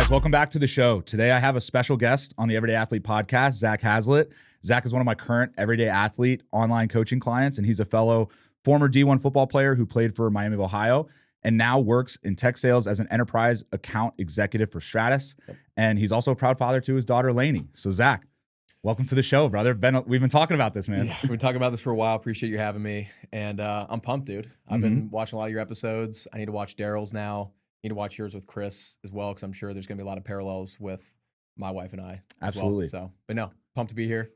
Guys, welcome back to the show. Today I have a special guest on the Everyday Athlete podcast, Zack Hazlett. Zack is one of my current Everyday Athlete online coaching clients, and he's a fellow former D1 football player who played for Miami of Ohio and now works in tech sales as an enterprise account executive for Stratus. And he's also a proud father to his daughter, Lainey. So Zack, welcome to the show, brother. We've been talking about this, man. Yeah, we've been talking about this for a while. Appreciate you having me. And I'm pumped, dude. I've been watching a lot of your episodes. I need to watch Daryl's now. Need to watch yours with Chris as well, because I'm sure there's going to be a lot of parallels with my wife and I. Absolutely. As well. So, but no, pumped to be here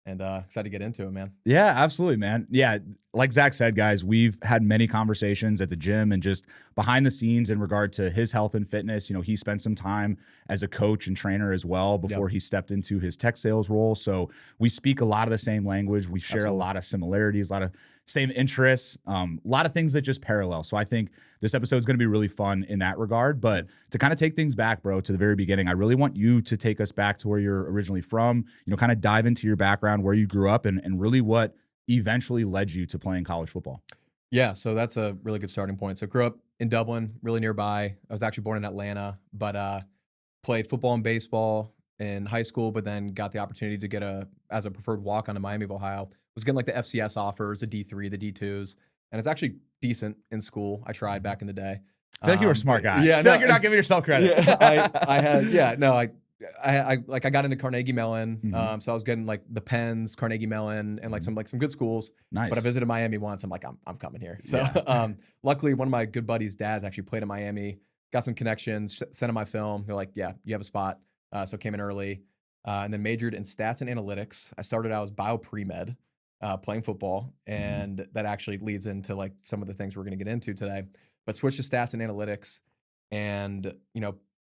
and excited to get into it, man. Yeah, absolutely, man. Yeah, like Zack said, guys, we've had many conversations at the gym and just behind the scenes in regard to his health and fitness. You know, he spent some time as a coach and trainer as well before he stepped into his tech sales role. So we speak a lot of the same language. We share a lot of similarities, a lot of same interests, a lot of things that just parallel. So I think this episode is going to be really fun in that regard. But to kind of take things back, bro, to the very beginning, I really want you to take us back to where you're originally from, you know, kind of dive into your background, where you grew up, and really what eventually led you to playing college football. Yeah, so that's a really good starting point. So grew up in Dublin, really nearby. I was actually born in Atlanta, but played football and baseball in high school, but then got the opportunity to get as a preferred walk-on to Miami of Ohio. Was getting like the FCS offers, the D3, the D2s, and it's actually decent in school. I tried back in the day. I feel like you were a smart guy. Yeah, I feel like you're not giving yourself credit. Yeah, I got into Carnegie Mellon, so I was getting like the Penns, Carnegie Mellon, and like some good schools. Nice. But I visited Miami once. I'm like, I'm coming here. So luckily, one of my good buddies' dads actually played in Miami. Got some connections. Sent him my film. They're like, yeah, you have a spot. So came in early, and then majored in stats and analytics. I started out as bio pre-med. Playing football, and that actually leads into like some of the things we're going to get into today. But switched to stats and analytics, and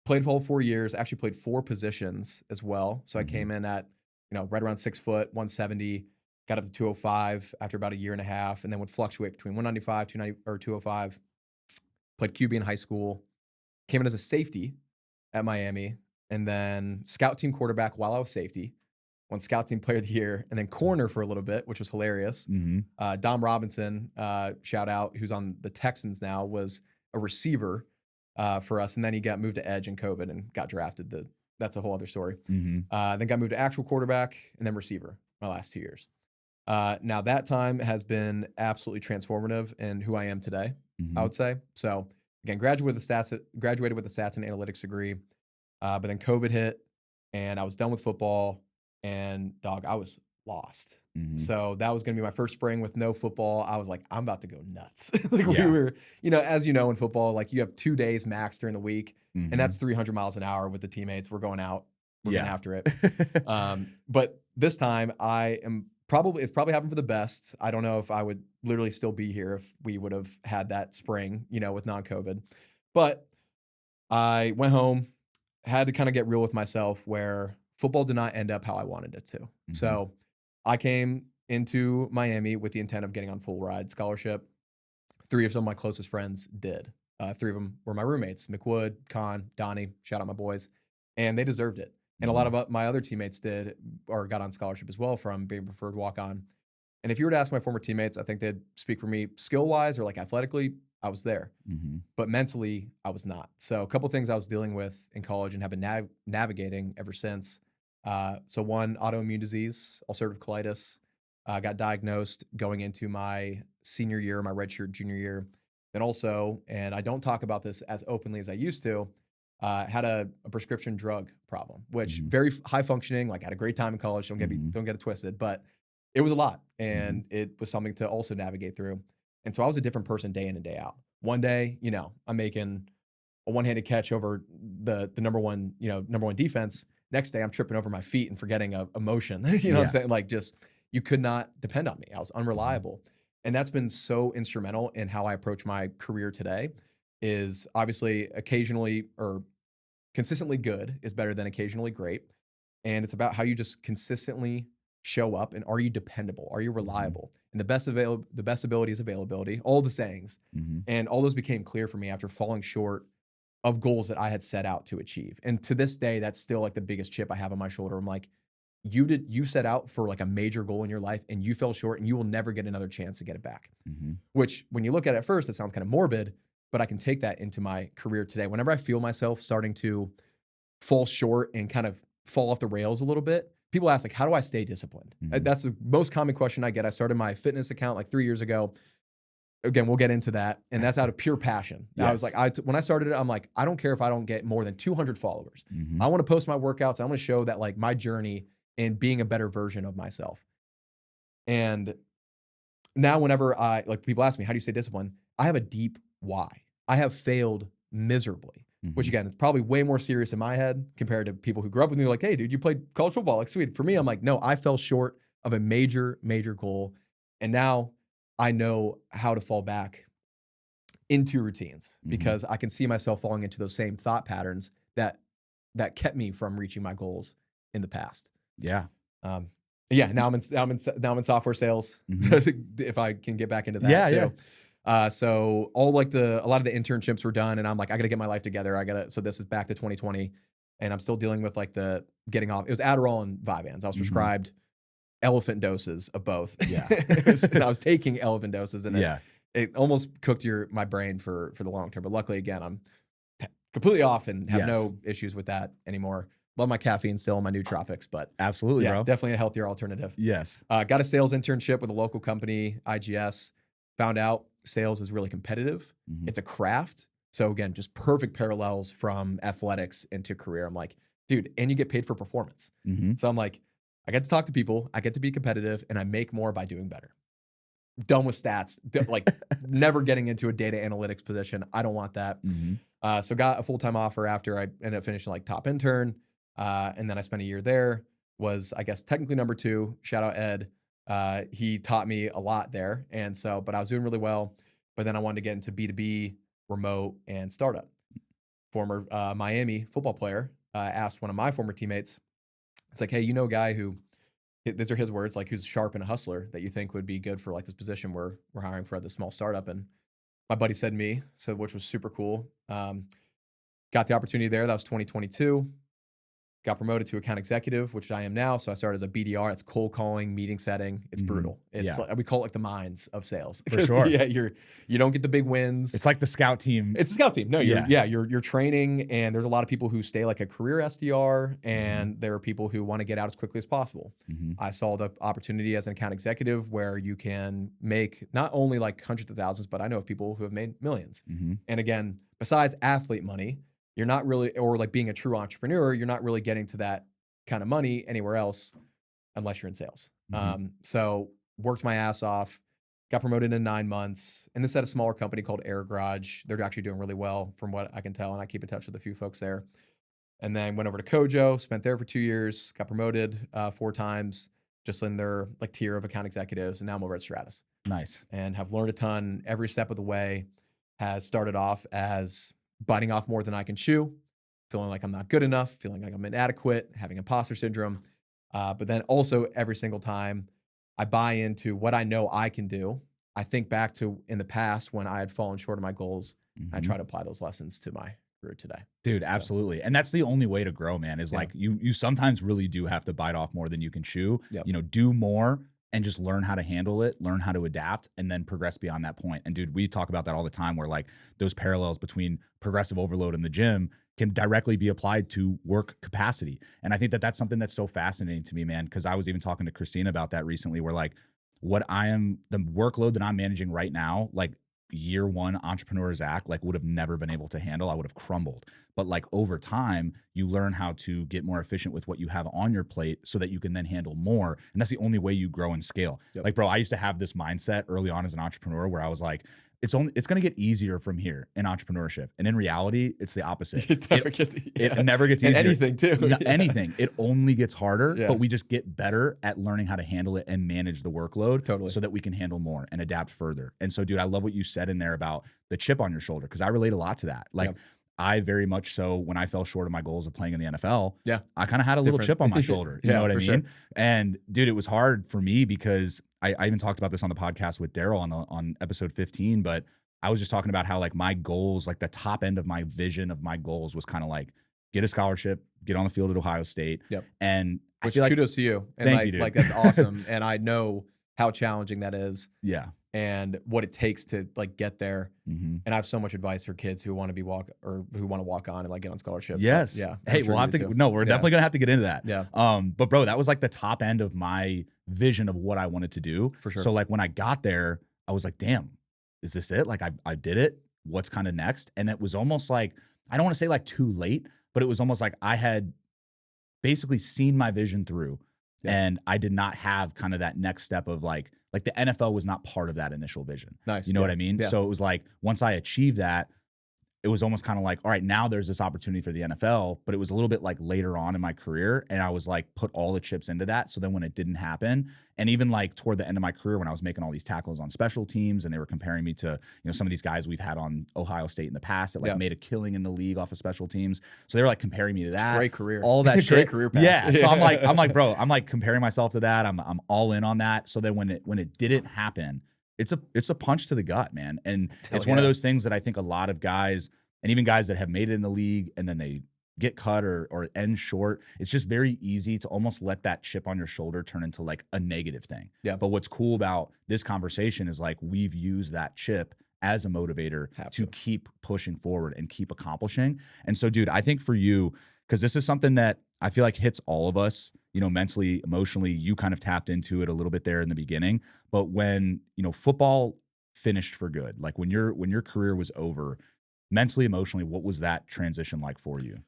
played for all 4 years. Actually played 4 positions as well. So I came in at right around 6 foot, 170, got up to 205 after about a year and a half, and then would fluctuate between 195, 290 or 205. Played QB in high school. Came in as a safety at Miami, and then scout team quarterback while I was safety. Won Scout Team Player of the Year, and then corner for a little bit, which was hilarious. Dom Robinson, shout out, who's on the Texans now, was a receiver for us, and then he got moved to edge in COVID and got drafted. That's a whole other story. Then got moved to actual quarterback and then receiver my last 2 years. Now that time has been absolutely transformative in who I am today, I would say. So again, graduated with a stats and analytics degree, but then COVID hit, and I was done with football. And dog, I was lost. So that was going to be my first spring with no football. I was like, I'm about to go nuts. We were, as you know, in football, like you have 2 days max during the week, and that's 300 miles an hour with the teammates. We're going out, we're getting after it. But this time it's probably happened for the best. I don't know if I would literally still be here if we would have had that spring, with non-COVID. But I went home, had to kind of get real with myself where football did not end up how I wanted it to. So I came into Miami with the intent of getting on full ride scholarship. 3 of some of my closest friends did. 3 of them were my roommates, McWood, Con, Donnie, shout out my boys, and they deserved it. And a lot of my other teammates did or got on scholarship as well from being preferred walk-on. And if you were to ask my former teammates, I think they'd speak for me skill-wise or like athletically, I was there. But mentally, I was not. So a couple things I was dealing with in college and have been navigating ever since. So one, autoimmune disease, ulcerative colitis. Got diagnosed going into my senior year, my redshirt junior year. Then also, and I don't talk about this as openly as I used to, had a prescription drug problem, which very high functioning, like had a great time in college. Don't get it twisted, but it was a lot. And it was something to also navigate through. And so I was a different person day in and day out. One day, I'm making a one-handed catch over the number one defense. Next day, I'm tripping over my feet and forgetting a motion. What I'm saying? Like just, you could not depend on me. I was unreliable. And that's been so instrumental in how I approach my career today is obviously occasionally or consistently good is better than occasionally great. And it's about how you just consistently show up, and are you dependable? Are you reliable? And the best ability is availability, all the sayings. And all those became clear for me after falling short of goals that I had set out to achieve. And to this day, that's still like the biggest chip I have on my shoulder. I'm like, you set out for like a major goal in your life and you fell short, and you will never get another chance to get it back. Which when you look at it first, it sounds kind of morbid, but I can take that into my career today. Whenever I feel myself starting to fall short and kind of fall off the rails a little bit, people ask, like, how do I stay disciplined? Mhm. That's the most common question I get. I started my fitness account like 3 years ago. Again, we'll get into that. And that's out of pure passion. I was Yes. like, when I started it, I'm like, I don't care if I don't get more than 200 followers. Mhm. I want to post my workouts. I want to show that like my journey in being a better version of myself. And now whenever people ask me, how do you stay disciplined? I have a deep why. I have failed miserably, which Mhm. again, it's probably way more serious in my head compared to people who grew up with me like, hey, dude, you played college football. Like, sweet. For me, I'm like, no, I fell short of a major, major goal. And now I know how to fall back into routines Mhm. because I can see myself falling into those same thought patterns that kept me from reaching my goals in the past. Yeah. Um, yeah, now I'm in software sales. Mhm. If I can get back into that Yeah, too. yeah. So a lot of the internships were done, and I'm like, I got to get my life together. So this is back to 2020, and I'm still dealing with like the getting off. It was Adderall and Vyvanse. I was Mhm. prescribed elephant doses of both. Yeah. And I was taking elephant doses, and Yeah. it almost cooked my brain for the long term. But luckily, again, I'm completely off and have Yes. no issues with that anymore. Love my caffeine still and my nootropics, but Absolutely, yeah, bro. definitely a healthier alternative. Yes. Got a sales internship with a local company, IGS. Found out sales is really competitive. Mhm. It's a craft. So again, just perfect parallels from athletics into career. I'm like, dude, and you get paid for performance. Mhm. So I'm like, I get to talk to people, I get to be competitive, and I make more by doing better. Done with stats, like never getting into a data analytics position. I don't want that. Mhm. So got a full-time offer after I ended up finishing like top intern. And then I spent a year there, was I guess technically number 2, shout out Ed. He taught me a lot there. And so, but I was doing really well, but then I wanted to get into B2B, remote, and startup. Former Miami football player asked one of my former teammates, it's like, hey, you know a guy who, these are his words, like who's sharp and a hustler that you think would be good for like this position we're hiring for this small startup. And my buddy said me, so which was super cool. Got the opportunity there. That was 2022. Got promoted to account executive, which I am now. So I started as a BDR. It's cold calling, meeting setting. It's Mhm. brutal. It's Yeah. like, we call it like the mines of sales. For sure. Yeah, you don't get the big wins. It's like the scout team. It's a scout team. No, Yeah. you're training, and there's a lot of people who stay like a career SDR, and there are people who want to get out as quickly as possible. Mhm. I saw the opportunity as an account executive where you can make not only like hundreds of thousands, but I know of people who have made millions. Mhm. And again, besides athlete money, you're not really, or like being a true entrepreneur, you're not really getting to that kind of money anywhere else unless you're in sales. Mhm. So worked my ass off, got promoted in 9 months, and this at a smaller company called Air Garage. They're actually doing really well from what I can tell, and I keep in touch with a few folks there. And then went over to Kojo, spent there for 2 years, got promoted 4 times, just in their like tier of account executives, and now I'm over at Stratus Nice. and have learned a ton every step of the way. Has started off as biting off more than I can chew, feeling like I'm not good enough, feeling like I'm inadequate, having imposter syndrome. But then also every single time I buy into what I know I can do, I think back to in the past when I had fallen short of my goals. I Mhm. try to apply those lessons to my career today. Dude, absolutely. And that's the only way to grow, man, is Yeah. like you sometimes really do have to bite off more than you can chew. Yep. You know, do more and just learn how to handle it, learn how to adapt, and then progress beyond that point. And dude, we talk about that all the time where like those parallels between progressive overload in the gym can directly be applied to work capacity. And I think that that's something that's so fascinating to me, man, because I was even talking to Christina about that recently, where like the workload that I'm managing right now, like year one entrepreneur Zack, like would have never been able to handle. I would have crumbled. But like over time, you learn how to get more efficient with what you have on your plate so that you can then handle more. And that's the only way you grow and scale. Yep. Like, bro, I used to have this mindset early on as an entrepreneur where I was like, it's going to get easier from here in entrepreneurship. And in reality, it's the opposite. It never gets, It never gets and easier. anything too. No, anything. It only gets harder, Yeah. but we just get better at learning how to handle it and manage the workload Totally. so that we can handle more and adapt further. And so, dude, I love what you said in there about the chip on your shoulder, because I relate a lot to that. Like, Yep. I very much so, when I fell short of my goals of playing in the NFL, Yeah. I kind of had a little chip on my shoulder. You Yeah, know what I for mean? sure. And dude, it was hard for me because I even talked about this on the podcast with Daryl on episode 15, but I was just talking about how like my goals, like the top end of my vision of my goals was kind of like get a scholarship, get on the field at Ohio State. Yep. And I Which feel like, kudos to you. And Thank like, you, dude. like that's awesome. And I know how challenging that is. yeah. and what it takes to like get there. Mm-hmm. And I have so much advice for kids who want to be walk on and like get on scholarship. Yes. But, yeah. Hey, we'll have to. Too. No, we're definitely gonna have to get into that. Yeah. But bro, that was like the top end of my vision of what I wanted to do. For sure. So like when I got there, I was like, damn, is this it? Like I did it. What's kind of next? And it was almost like, I don't want to say like too late, but it was almost like I had basically seen my vision through. Yeah. And I did not have kind of that next step of like the NFL was not part of that initial vision. Nice. You know what I mean? Yeah. So it was like, once I achieved that, it was almost kind of like, all right, now there's this opportunity for the NFL, but it was a little bit like later on in my career. And I was like, put all the chips into that. So then when it didn't happen, and even like toward the end of my career, when I was making all these tackles on special teams and they were comparing me to, some of these guys we've had on Ohio State in the past that like made a killing in the league off of special teams. So they were like comparing me to that. Great career. All that shit. Great career path. Yeah. So I'm like, bro, I'm like comparing myself to that. I'm all in on that. So then when it didn't happen, it's a punch to the gut, man. And it's one of those things that I think a lot of guys, and even guys that have made it in the league and then they get cut or end short, it's just very easy to almost let that chip on your shoulder turn into like a negative thing. Yeah. But what's cool about this conversation is like we've used that chip as a motivator to keep pushing forward and keep accomplishing. And so, dude, I think for you, because this is something that I feel like hits all of us, mentally, emotionally, you kind of tapped into it a little bit there in the beginning. But when, football finished for good, like when your career was over, mentally, emotionally, what was that transition like for you?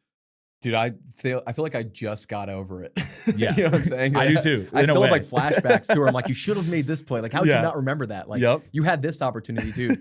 Dude, I feel like I just got over it. Yeah. You know what I'm saying? I do too. I still have like flashbacks to where I'm like, you should have made this play. Like, how would you not remember that? Like, you had this opportunity too.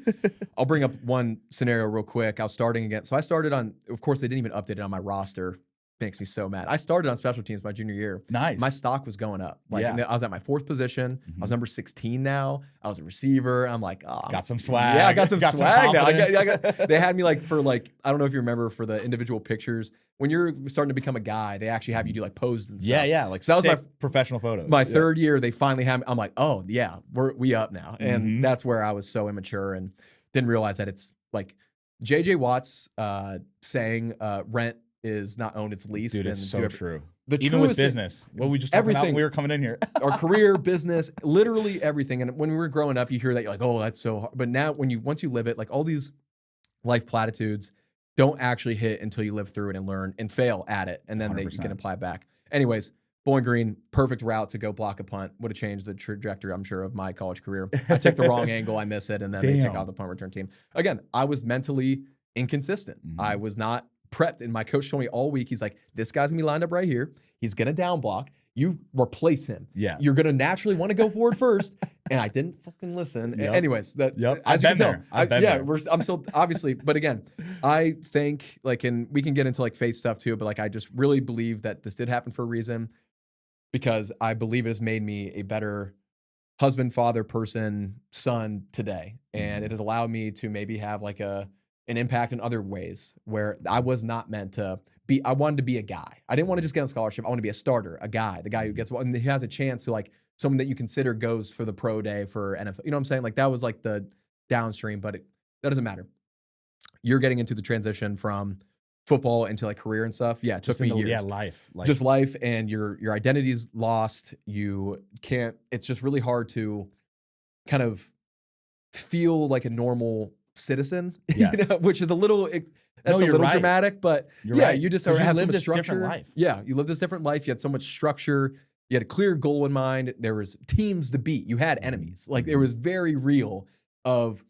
I'll bring up one scenario real quick. I was starting again. So I started on, of course, they didn't even update it on my roster. Makes me so mad. I started on special teams my junior year. Nice. My stock was going up. Like I was at my 4th position. I was number 16 now. I was a receiver. I'm like, oh, got some swag. Yeah, I got some swag now. They had me like for like, I don't know if you remember for the individual pictures, when you're starting to become a guy, they actually have you do like poses and stuff. Yeah. Like so that was my professional photos. My 3rd year, they finally had me. I'm like, oh yeah, we up now. And that's where I was so immature and didn't realize that it's like JJ Watt's saying rent is not owned, it's leased. Dude, it's so true. Even with business, what we just talked about when we were coming in here. Our career, business, literally everything. And when we were growing up, you hear that you're like, oh, that's so hard. But now once you live it, like all these life platitudes don't actually hit until you live through it and learn and fail at it. And then you can apply it back. Anyways, Bowling Green, perfect route to go block a punt. Would have changed the trajectory, I'm sure, of my college career. I take the wrong angle, I miss it, and then they take out the punt return team. Again, I was mentally inconsistent. I was not prepped, and my coach told me all week, he's like, this guy's gonna be lined up right here. He's gonna down block. You replace him. Yeah. You're gonna naturally want to go forward first. And I didn't fucking listen. Anyways, as I've you been can tell, there. I've been there. I'm still obviously, but again, I think like, and we can get into like faith stuff too, but like I just really believe that this did happen for a reason, because I believe it has made me a better husband, father, person, son today. And it has allowed me to maybe have like an impact in other ways where I was not meant to be. I wanted to be a guy. I didn't want to just get on scholarship. I want to be a starter, a guy, the guy who gets one, and he has a chance to like someone that you consider goes for the pro day for NFL. You know what I'm saying? Like that was like the downstream, but that doesn't matter. You're getting into the transition from football into like career and stuff. Yeah, it took me years. Yeah, life. Just life, and your identity's lost. You can't, it's just really hard to kind of feel like a normal citizen, yes. Which is a little, that's a little dramatic, but you just have so much structure. Life. Yeah, you live this different life. You had so much structure. You had a clear goal in mind. There was teams to beat. You had enemies. Like there was very real of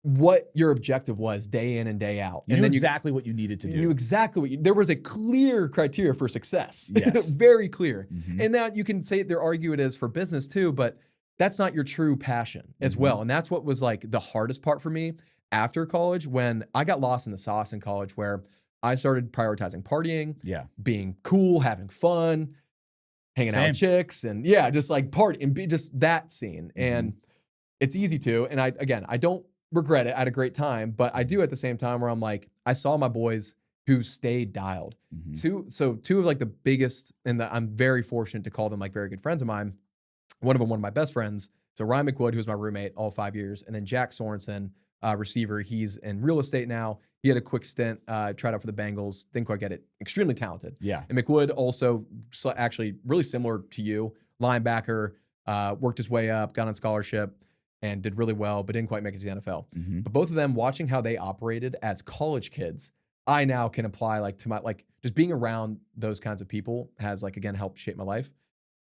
what your objective was day in and day out. You knew exactly what you needed to do. You knew exactly what there was a clear criteria for success. Yes. Very clear. And now you can say argue it is for business too, but that's not your true passion as well. And that's what was like the hardest part for me after college, when I got lost in the sauce in college, where I started prioritizing partying, being cool, having fun, hanging out with chicks, and just like party and be just that scene. And it's easy to, and I don't regret it. I had a great time, but I do at the same time where I'm like, I saw my boys who stayed dialed. Two of like the biggest, and I'm very fortunate to call them like very good friends of mine. One of them, one of my best friends. So Ryan McWood, who was my roommate all 5 years, and then Jack Sorensen, receiver. He's in real estate now. He had a quick stint, tried out for the Bengals, didn't quite get it. Extremely talented. Yeah. And McWood also actually really similar to you, linebacker, worked his way up, got on scholarship. and did really well, but didn't quite make it to the NFL. Mm-hmm. But both of them, watching how they operated as college kids, I now can apply like to my, like just being around those kinds of people has like, again, helped shape my life.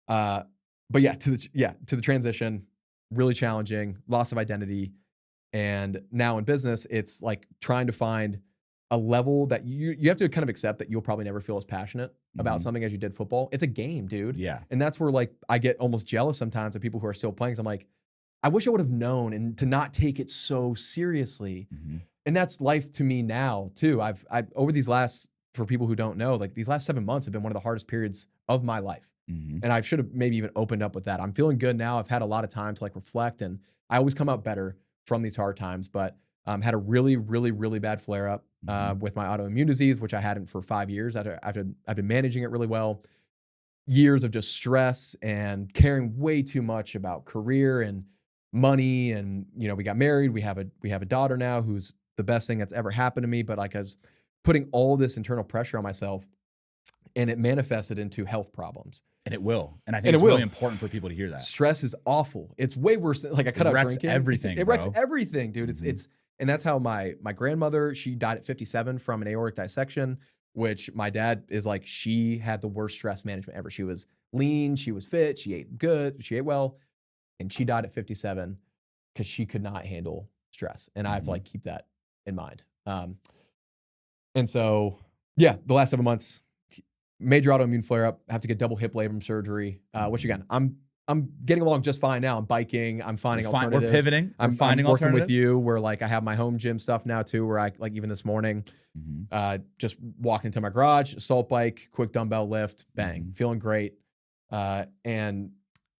But yeah, to the transition, really challenging, loss of identity. And now in business, it's like trying to find a level that you have to kind of accept that you'll probably never feel as passionate about something as you did football. It's a game, dude. Yeah. And that's where like I get almost jealous sometimes of people who are still playing. 'Cause I'm like, I wish I would have known and to not take it so seriously. Mm-hmm. And that's life to me now too. I've over these last, for people who don't know, like these last 7 months have been one of the hardest periods of my life. Mm-hmm. And I should have maybe even opened up with that. I'm feeling good now. I've had a lot of time to like reflect, and I always come out better from these hard times, but had a really, really, really bad flare up with my autoimmune disease, which I hadn't for 5 years. I've been managing it really well. Years of just stress and caring way too much about career and money. And, you know, we got married. We have a daughter now who's the best thing that's ever happened to me. But like I was putting all this internal pressure on myself, and it manifested into health problems. And it will. And I think it's really important for people to hear that. Stress is awful. It's way worse. Like I cut out drinking. Everything. It wrecks everything, dude. It's and that's how my grandmother, she died at 57 from an aortic dissection, which my dad is like, she had the worst stress management ever. She was lean, she was fit, she ate good, she ate well, and she died at 57 because she could not handle stress. And I have to like keep that in mind. And so, yeah, the last 7 months, major autoimmune flare up, have to get double hip labrum surgery, which again, I'm getting along just fine now. I'm biking. I'm finding alternatives. We're pivoting. I'm finding working alternatives. with you where like I have my home gym stuff now too, where I like even this morning, just walked into my garage, assault bike, quick dumbbell lift, bang, feeling great. And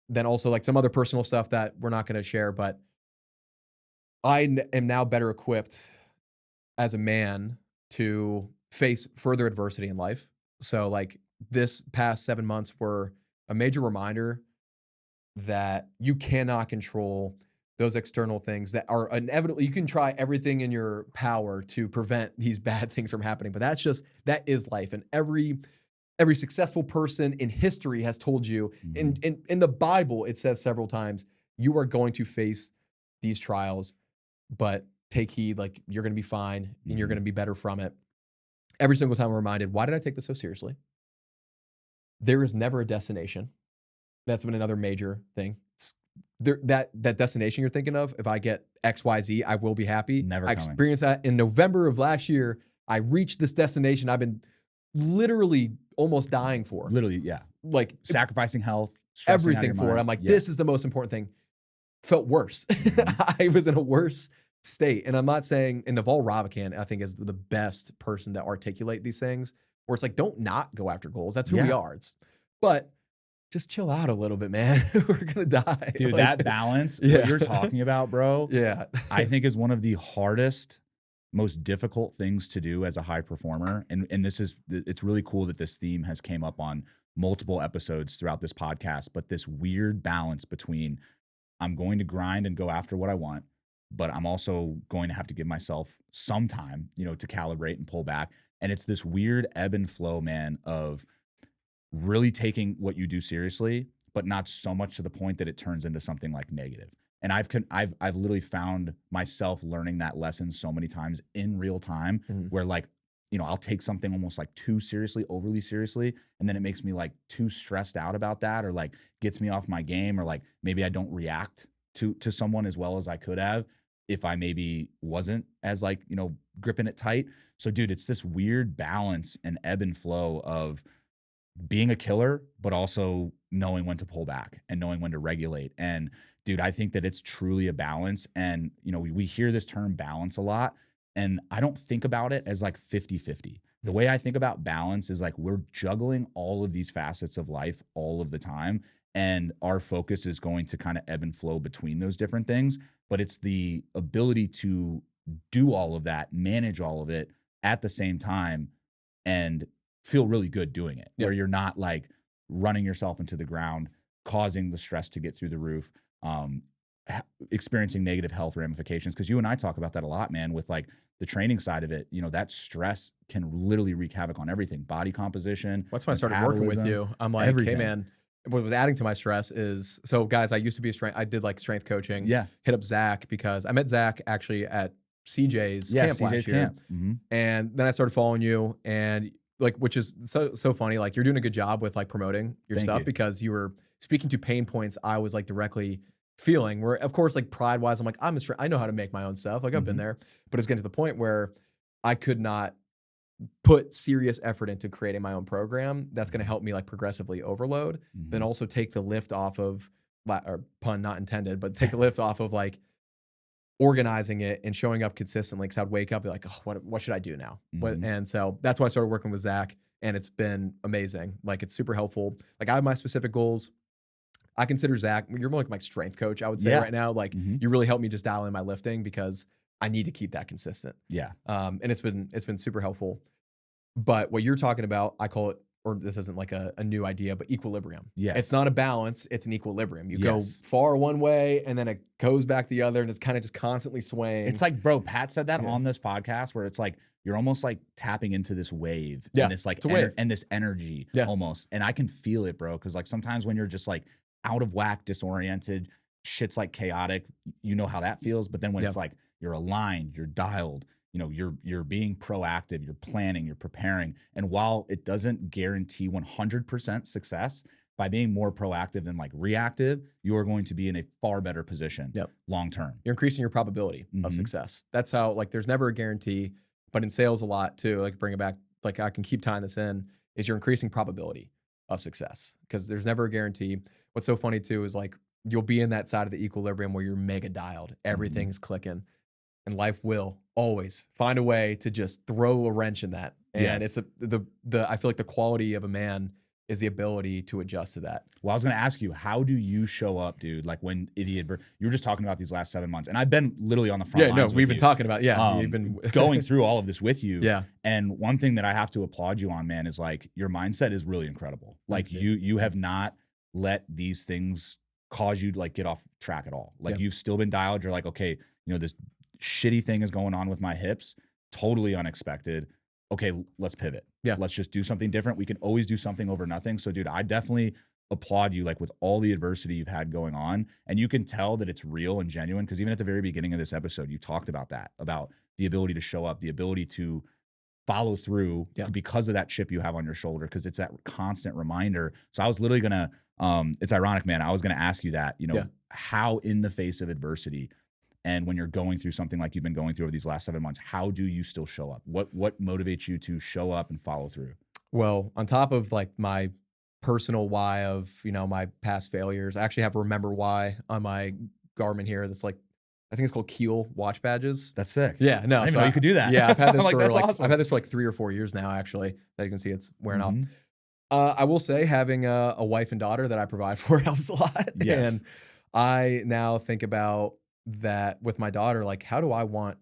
then also like some other personal stuff that we're not going to share, but I am now better equipped as a man to face further adversity in life. So like this past 7 months were a major reminder that you cannot control those external things that are inevitable. You can try everything in your power to prevent these bad things from happening, but that is life. And every successful person in history has told you, in the Bible, it says several times, you are going to face these trials, but take heed, like you're going to be fine and you're going to be better from it. Every single time I'm reminded, why did I take this so seriously? There is never a destination. That's been another major thing. That destination you're thinking of, if I get X, Y, Z, I will be happy. Never I coming. experienced that in November of last year. I reached this destination I've been literally almost dying for. Literally, yeah. Like sacrificing health, everything for it. I'm like, this is the most important thing. Felt worse. I was in a worse state. And I'm not saying, and Naval Ravikant, I think, is the best person to articulate these things, where it's like, don't not go after goals. That's who we are. But just chill out a little bit, man. We're going to die. Dude, like, that balance, what you're talking about, bro, I think is one of the hardest, most difficult things to do as a high performer. And it's really cool that this theme has came up on multiple episodes throughout this podcast, but this weird balance between I'm going to grind and go after what I want, but I'm also going to have to give myself some time, to calibrate and pull back. And it's this weird ebb and flow, man, of really taking what you do seriously, but not so much to the point that it turns into something like negative. And I've literally found myself learning that lesson so many times in real time, where like, I'll take something almost like too seriously, overly seriously, and then it makes me like too stressed out about that, or like gets me off my game, or like maybe I don't react to someone as well as I could have if I maybe wasn't as like, gripping it tight. So dude, it's this weird balance and ebb and flow of being a killer, but also knowing when to pull back and knowing when to regulate. And dude, I think that it's truly a balance. And, we hear this term balance a lot, and I don't think about it as like 50-50. The way I think about balance is like we're juggling all of these facets of life all of the time. And our focus is going to kind of ebb and flow between those different things. But it's the ability to do all of that, manage all of it at the same time, and feel really good doing it, where you're not like running yourself into the ground, causing the stress to get through the roof, experiencing negative health ramifications. Because you and I talk about that a lot, man, with like the training side of it. That stress can literally wreak havoc on everything, body composition. That's when I started working with you. I'm like, hey man, what was adding to my stress is, so guys, I used to be I did like strength coaching. Yeah. Hit up Zach because I met Zach actually at CJ's camp last year. Camp. Mm-hmm. And then I started following you, and like, which is so funny. Like, you're doing a good job with like promoting your Thank stuff you. because you were speaking to pain points I was like directly feeling, where of course, like pride wise, I'm like, I know how to make my own stuff. Like I've been there, but it's getting to the point where I could not put serious effort into creating my own program that's going to help me like progressively overload, then also take the lift off of, or pun not intended, but take the lift off of like organizing it and showing up consistently. Cause I'd wake up and be like, oh, what should I do now? And so that's why I started working with Zach, and it's been amazing. Like, it's super helpful. Like, I have my specific goals. I consider Zach, you're more like my strength coach, I would say right now. Like you really helped me just dial in my lifting because I need to keep that consistent. Yeah. And it's been super helpful. But what you're talking about, I call it, or this isn't like a new idea, but equilibrium. Yes. It's not a balance, it's an equilibrium. You go far one way and then it goes back the other, and it's kind of just constantly swaying. It's like, bro, Pat said that on this podcast, where it's like you're almost like tapping into this wave and this like and this energy almost. And I can feel it, bro. Cause like sometimes when you're just like out of whack, disoriented, shit's like chaotic, you know how that feels. But then when it's like you're aligned, you're dialed, you know, you're being proactive, you're planning, you're preparing. And while it doesn't guarantee 100% success, by being more proactive than like reactive, you are going to be in a far better position long term. You're increasing your probability of success. That's how, like, there's never a guarantee, but in sales a lot too, like bring it back, like I can keep tying this in, is you're increasing probability of success because there's never a guarantee. What's so funny too is like you'll be in that side of the equilibrium where you're mega dialed, everything's clicking, and life will always find a way to just throw a wrench in that. And it's I feel like the quality of a man is the ability to adjust to that. Well, I was going to ask you, how do you show up, dude? Like when you were just talking about these last 7 months, and I've been literally on the front lines. We've been talking about, we've been going through all of this with you. Yeah. And one thing that I have to applaud you on, man, is like your mindset is really incredible. Like you have not let these things cause you to like get off track at all. Like you've still been dialed. You're like, okay, you know, this shitty thing is going on with my hips, totally unexpected. Okay, let's pivot. Yeah. Let's just do something different. We can always do something over nothing. So dude, I definitely applaud you, like with all the adversity you've had going on, and you can tell that it's real and genuine. Cause even at the very beginning of this episode, you talked about that, about the ability to show up, the ability to follow through because of that chip you have on your shoulder. Cause it's that constant reminder. So I was literally gonna, it's ironic, man. I was gonna ask you that, you know, how in the face of adversity, and when you're going through something like you've been going through over these last 7 months, how do you still show up? What motivates you to show up and follow through? Well, on top of like my personal why of, you know, my past failures, I actually have Remember Why on my Garmin here. That's like, I think it's called Keel watch badges. That's sick. Yeah, no, I didn't know you could do that. Yeah, I've had this like, for that's like awesome. I've had this for like 3 or 4 years now. Actually, that you can see it's wearing off. I will say having a wife and daughter that I provide for helps a lot. Yes. And I now think about that with my daughter, like, how do I want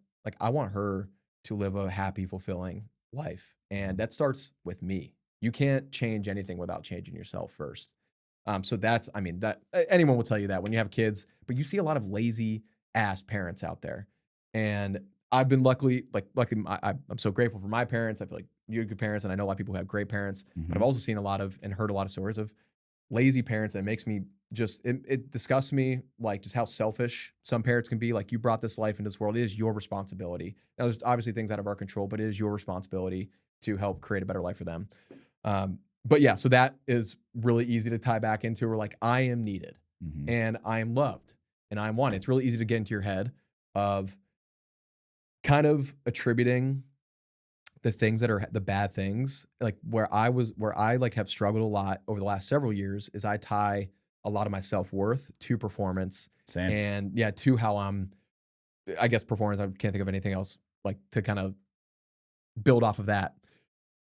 her to live a happy, fulfilling life. And that starts with me. You can't change anything without changing yourself first. So that's, I mean, that anyone will tell you that when you have kids, but you see a lot of lazy ass parents out there. And I've been lucky, I'm so grateful for my parents. I feel like you have good parents, and I know a lot of people who have great parents, but I've also seen a lot of and heard a lot of stories of lazy parents, and it makes me just, it disgusts me, like just how selfish some parents can be. Like, you brought this life into this world. It is your responsibility. Now, there's obviously things out of our control, but it is your responsibility to help create a better life for them. But yeah, so that is really easy to tie back into, where like, I am needed and I am loved and I am wanted. It's really easy to get into your head of kind of attributing the things that are the bad things, like where I like have struggled a lot over the last several years, is I tie a lot of my self-worth to performance. Same. And yeah, to how I guess performance, I can't think of anything else like to kind of build off of that.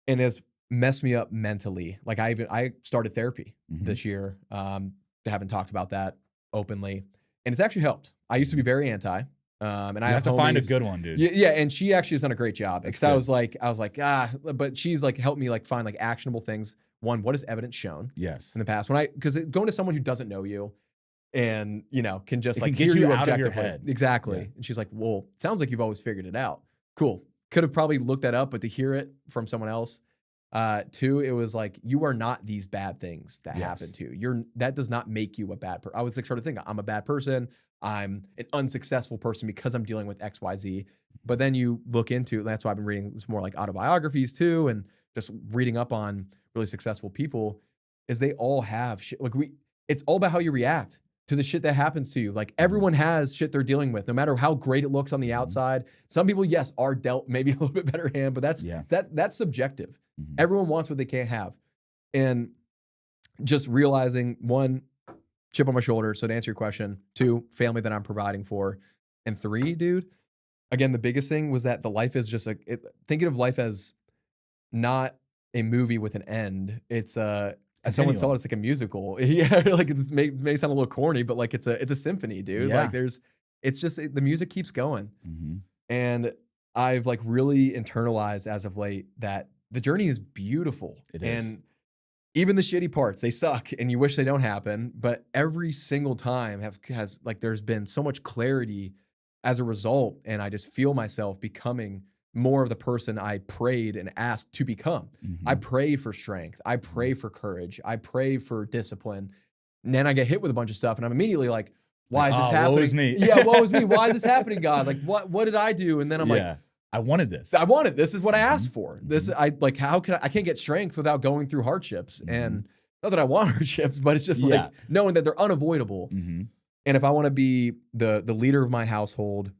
And it's messed me up mentally. Like I started therapy this year. Haven't talked about that openly, and it's actually helped. I used to be very anti. And I have to find a good one, dude. Yeah, and she actually has done a great job. Because I was like, but she's like helped me like find like actionable things. One, what has evidence shown? Yes. In the past, because going to someone who doesn't know you, and can just like get hear you out of your objectively, head. exactly. Yeah. And she's like, well, it sounds like you've always figured it out. Cool. Could have probably looked that up, but to hear it from someone else, Two, it was like, you are not these bad things that Yes. happen to you. That does not make you a bad person. I would sort of think I'm a bad person. I'm an unsuccessful person because I'm dealing with X, Y, Z. But then you look into, that's why I've been reading more like autobiographies too, and just reading up on really successful people, is they all have shit. Like it's all about how you react to the shit that happens to you. Like everyone has shit they're dealing with, no matter how great it looks on the outside. Some people, yes, are dealt maybe a little bit better hand, but that's subjective. Everyone wants what they can't have. And just realizing, one, chip on my shoulder. So to answer your question, two, family that I'm providing for. And three, dude, again, the biggest thing was that the life is just like, thinking of life as not a movie with an end. It's as someone saw it, it's like a musical. Yeah, like it may sound a little corny, but like it's a symphony, dude. Yeah. Like it's just the music keeps going. And I've like really internalized as of late that the journey is beautiful. It is. And even the shitty parts, they suck and you wish they don't happen, but every single time has like there's been so much clarity as a result, and I just feel myself becoming more of the person I prayed and asked to become. I pray for strength. I pray for courage. I pray for discipline. And then I get hit with a bunch of stuff and I'm immediately like, why is this happening? Woe is me. Yeah, woe is me. Why is this happening, God? Like what did I do? And then I'm like, I wanted this. This is what I asked for. I can't get strength without going through hardships. And not that I want hardships, but it's just like knowing that they're unavoidable. And if I want to be the leader of my household,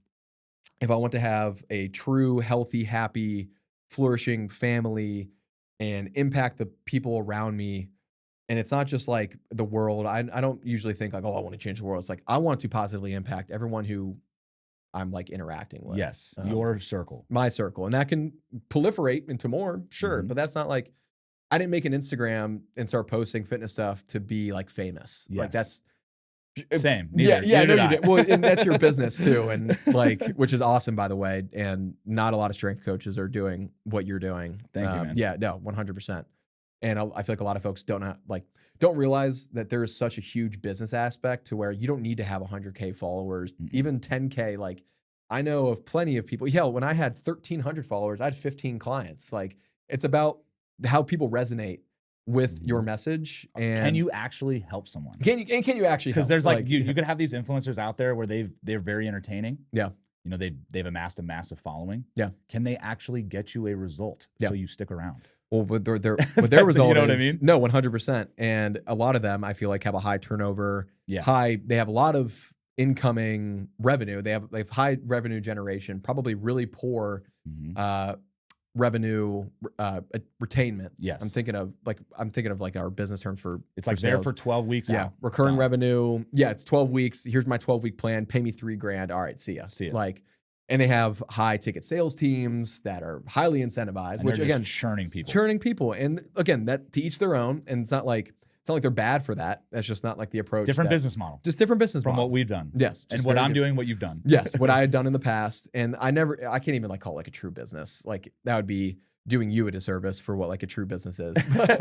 if I want to have a true, healthy, happy, flourishing family and impact the people around me, and it's not just like the world. I don't usually think like, oh, I want to change the world. It's like, I want to positively impact everyone who I'm like interacting with. Yes, your circle. My circle. And that can proliferate into more, sure. But that's not like, I didn't make an Instagram and start posting fitness stuff to be like famous. Yes. Like that's same. Neither. Yeah, no, you did. Well, and that's your business too. And like, which is awesome, by the way. And not a lot of strength coaches are doing what you're doing. Thank you, man. Yeah, no, 100%. And I feel like a lot of folks don't realize that there's such a huge business aspect to where you don't need to have 100K followers, even 10K. Like I know of plenty of people. Hell, when I had 1,300 followers, I had 15 clients. Like it's about how people resonate with your message. And can you actually help someone? Can you actually? Because there's like you could have these influencers out there where they're very entertaining. Yeah. You know, they've amassed a massive following. Yeah. Can they actually get you a result so you stick around? Well, with their result, you know what I mean? No, 100%. And a lot of them, I feel like, have a high turnover. Yeah. They have a lot of incoming revenue. They have high revenue generation, probably really poor revenue retainment. Yes. I'm thinking of like our business terms for it's like sales. there for 12 weeks. Yeah. Out. Recurring Done. revenue. Yeah. It's 12 weeks. Here's my 12-week plan. Pay me $3,000. All right. See ya. Like, and they have high ticket sales teams that are highly incentivized, and which again, churning people. And again, that to each their own. And it's not like they're bad for that. That's just not like the approach. Different business model. Just different business from model. what we've done. Yes. And what I'm doing, what you've done. Yes. What I had done in the past. And I can't even like call it like a true business. Like that would be doing you a disservice for what like a true business is.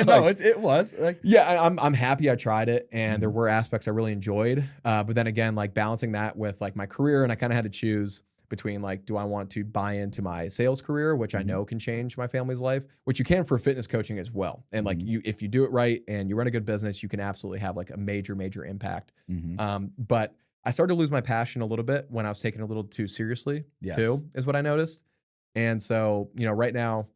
No, it was. Like, yeah, I'm happy I tried it, and there were aspects I really enjoyed. But then again, like balancing that with like my career, and I kind of had to choose between like, do I want to buy into my sales career, which I know can change my family's life, which you can for fitness coaching as well. And like if you do it right and you run a good business, you can absolutely have like a major impact. But I started to lose my passion a little bit when I was taking it a little too seriously too, is what I noticed. And so, right now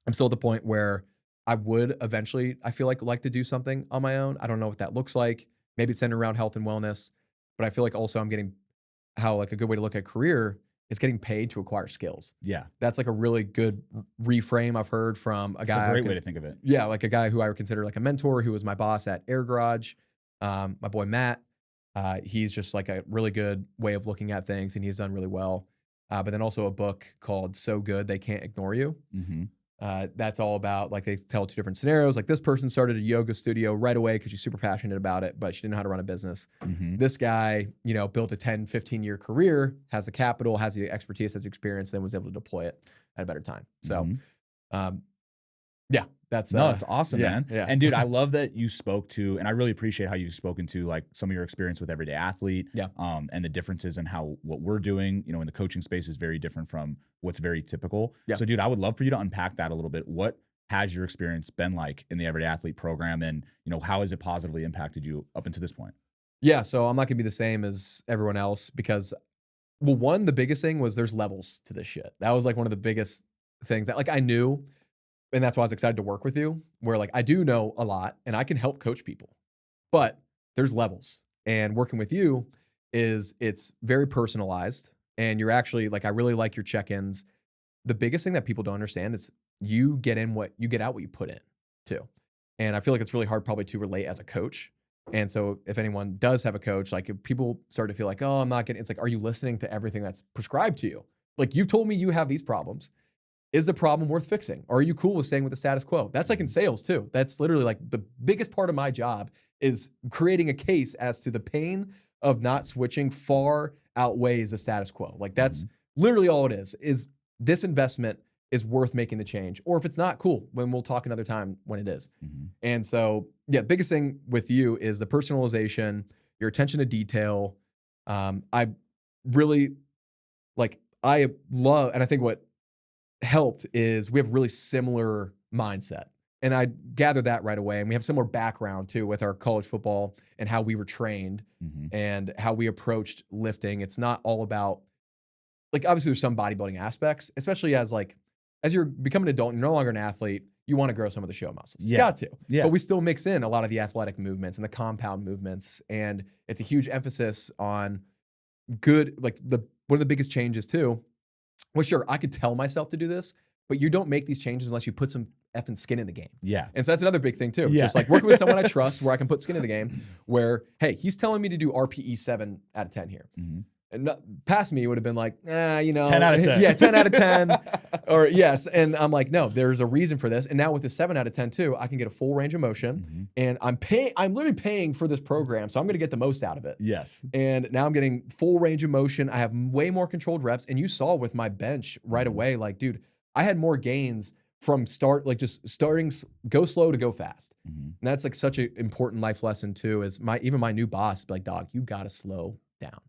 I'm still at the point where I would eventually, I feel like to do something on my own. I don't know what that looks like. Maybe it's centered around health and wellness, but I feel like also I'm getting how like a good way to look at career is getting paid to acquire skills. Yeah. That's like a really good reframe I've heard from a guy. It's a great way to think of it. Yeah. Like a guy who I would consider like a mentor, who was my boss at Air Garage. My boy, Matt, he's just like a really good way of looking at things, and he's done really well. But then also a book called So Good They Can't Ignore You. That's all about like they tell two different scenarios. Like this person started a yoga studio right away because she's super passionate about it, but she didn't know how to run a business. This guy, built a 10, 15-year career, has the capital, has the expertise, has the experience, then was able to deploy it at a better time. So, yeah, that's it's awesome, man. Yeah. And dude, I love that you spoke to, and I really appreciate how you've spoken to like some of your experience with Everyday Athlete. Yeah. And the differences in how what we're doing, in the coaching space is very different from what's very typical. Yeah. So dude, I would love for you to unpack that a little bit. What has your experience been like in the Everyday Athlete program? And, how has it positively impacted you up until this point? Yeah. So I'm not going to be the same as everyone else because, well, one, the biggest thing was there's levels to this shit. That was like one of the biggest things that like I knew. And that's why I was excited to work with you, where like I do know a lot and I can help coach people, but there's levels. And working with you it's very personalized. And you're actually like, I really like your check-ins. The biggest thing that people don't understand is you get out what you put in too. And I feel like it's really hard probably to relate as a coach. And so if anyone does have a coach, like if people start to feel like, oh, I'm not getting, it's like, are you listening to everything that's prescribed to you? Like you've told me you have these problems. Is the problem worth fixing? Or are you cool with staying with the status quo? That's like in sales too. That's literally like the biggest part of my job is creating a case as to the pain of not switching far outweighs the status quo. Like that's literally all it is this investment is worth making the change. Or if it's not, cool, when we'll talk another time when it is. And so, yeah, biggest thing with you is the personalization, your attention to detail. I really I love, and I think what helped is we have really similar mindset. And I gathered that right away. And we have similar background too with our college football and how we were trained and how we approached lifting. It's not all about, like, obviously there's some bodybuilding aspects, especially as you're becoming an adult, you're no longer an athlete, you want to grow some of the show muscles. Yeah. Got to. Yeah. But we still mix in a lot of the athletic movements and the compound movements. And it's a huge emphasis on good, like one of the biggest changes too. Well, sure, I could tell myself to do this, but you don't make these changes unless you put some effing skin in the game. Yeah. And so that's another big thing too. Yeah. Just like working with someone I trust where I can put skin in the game where, hey, he's telling me to do RPE 7 out of 10 here. And past me would have been like, 10 out of 10. Yeah, 10 out of 10. Or yes. And I'm like, no, there's a reason for this. And now with the 7 out of 10 too, I can get a full range of motion. And I'm literally paying for this program. So I'm going to get the most out of it. Yes. And now I'm getting full range of motion. I have way more controlled reps. And you saw with my bench right away, like, dude, I had more gains from just starting, go slow to go fast. And that's like such an important life lesson too, is even my new boss, like, dog, you got to slow down.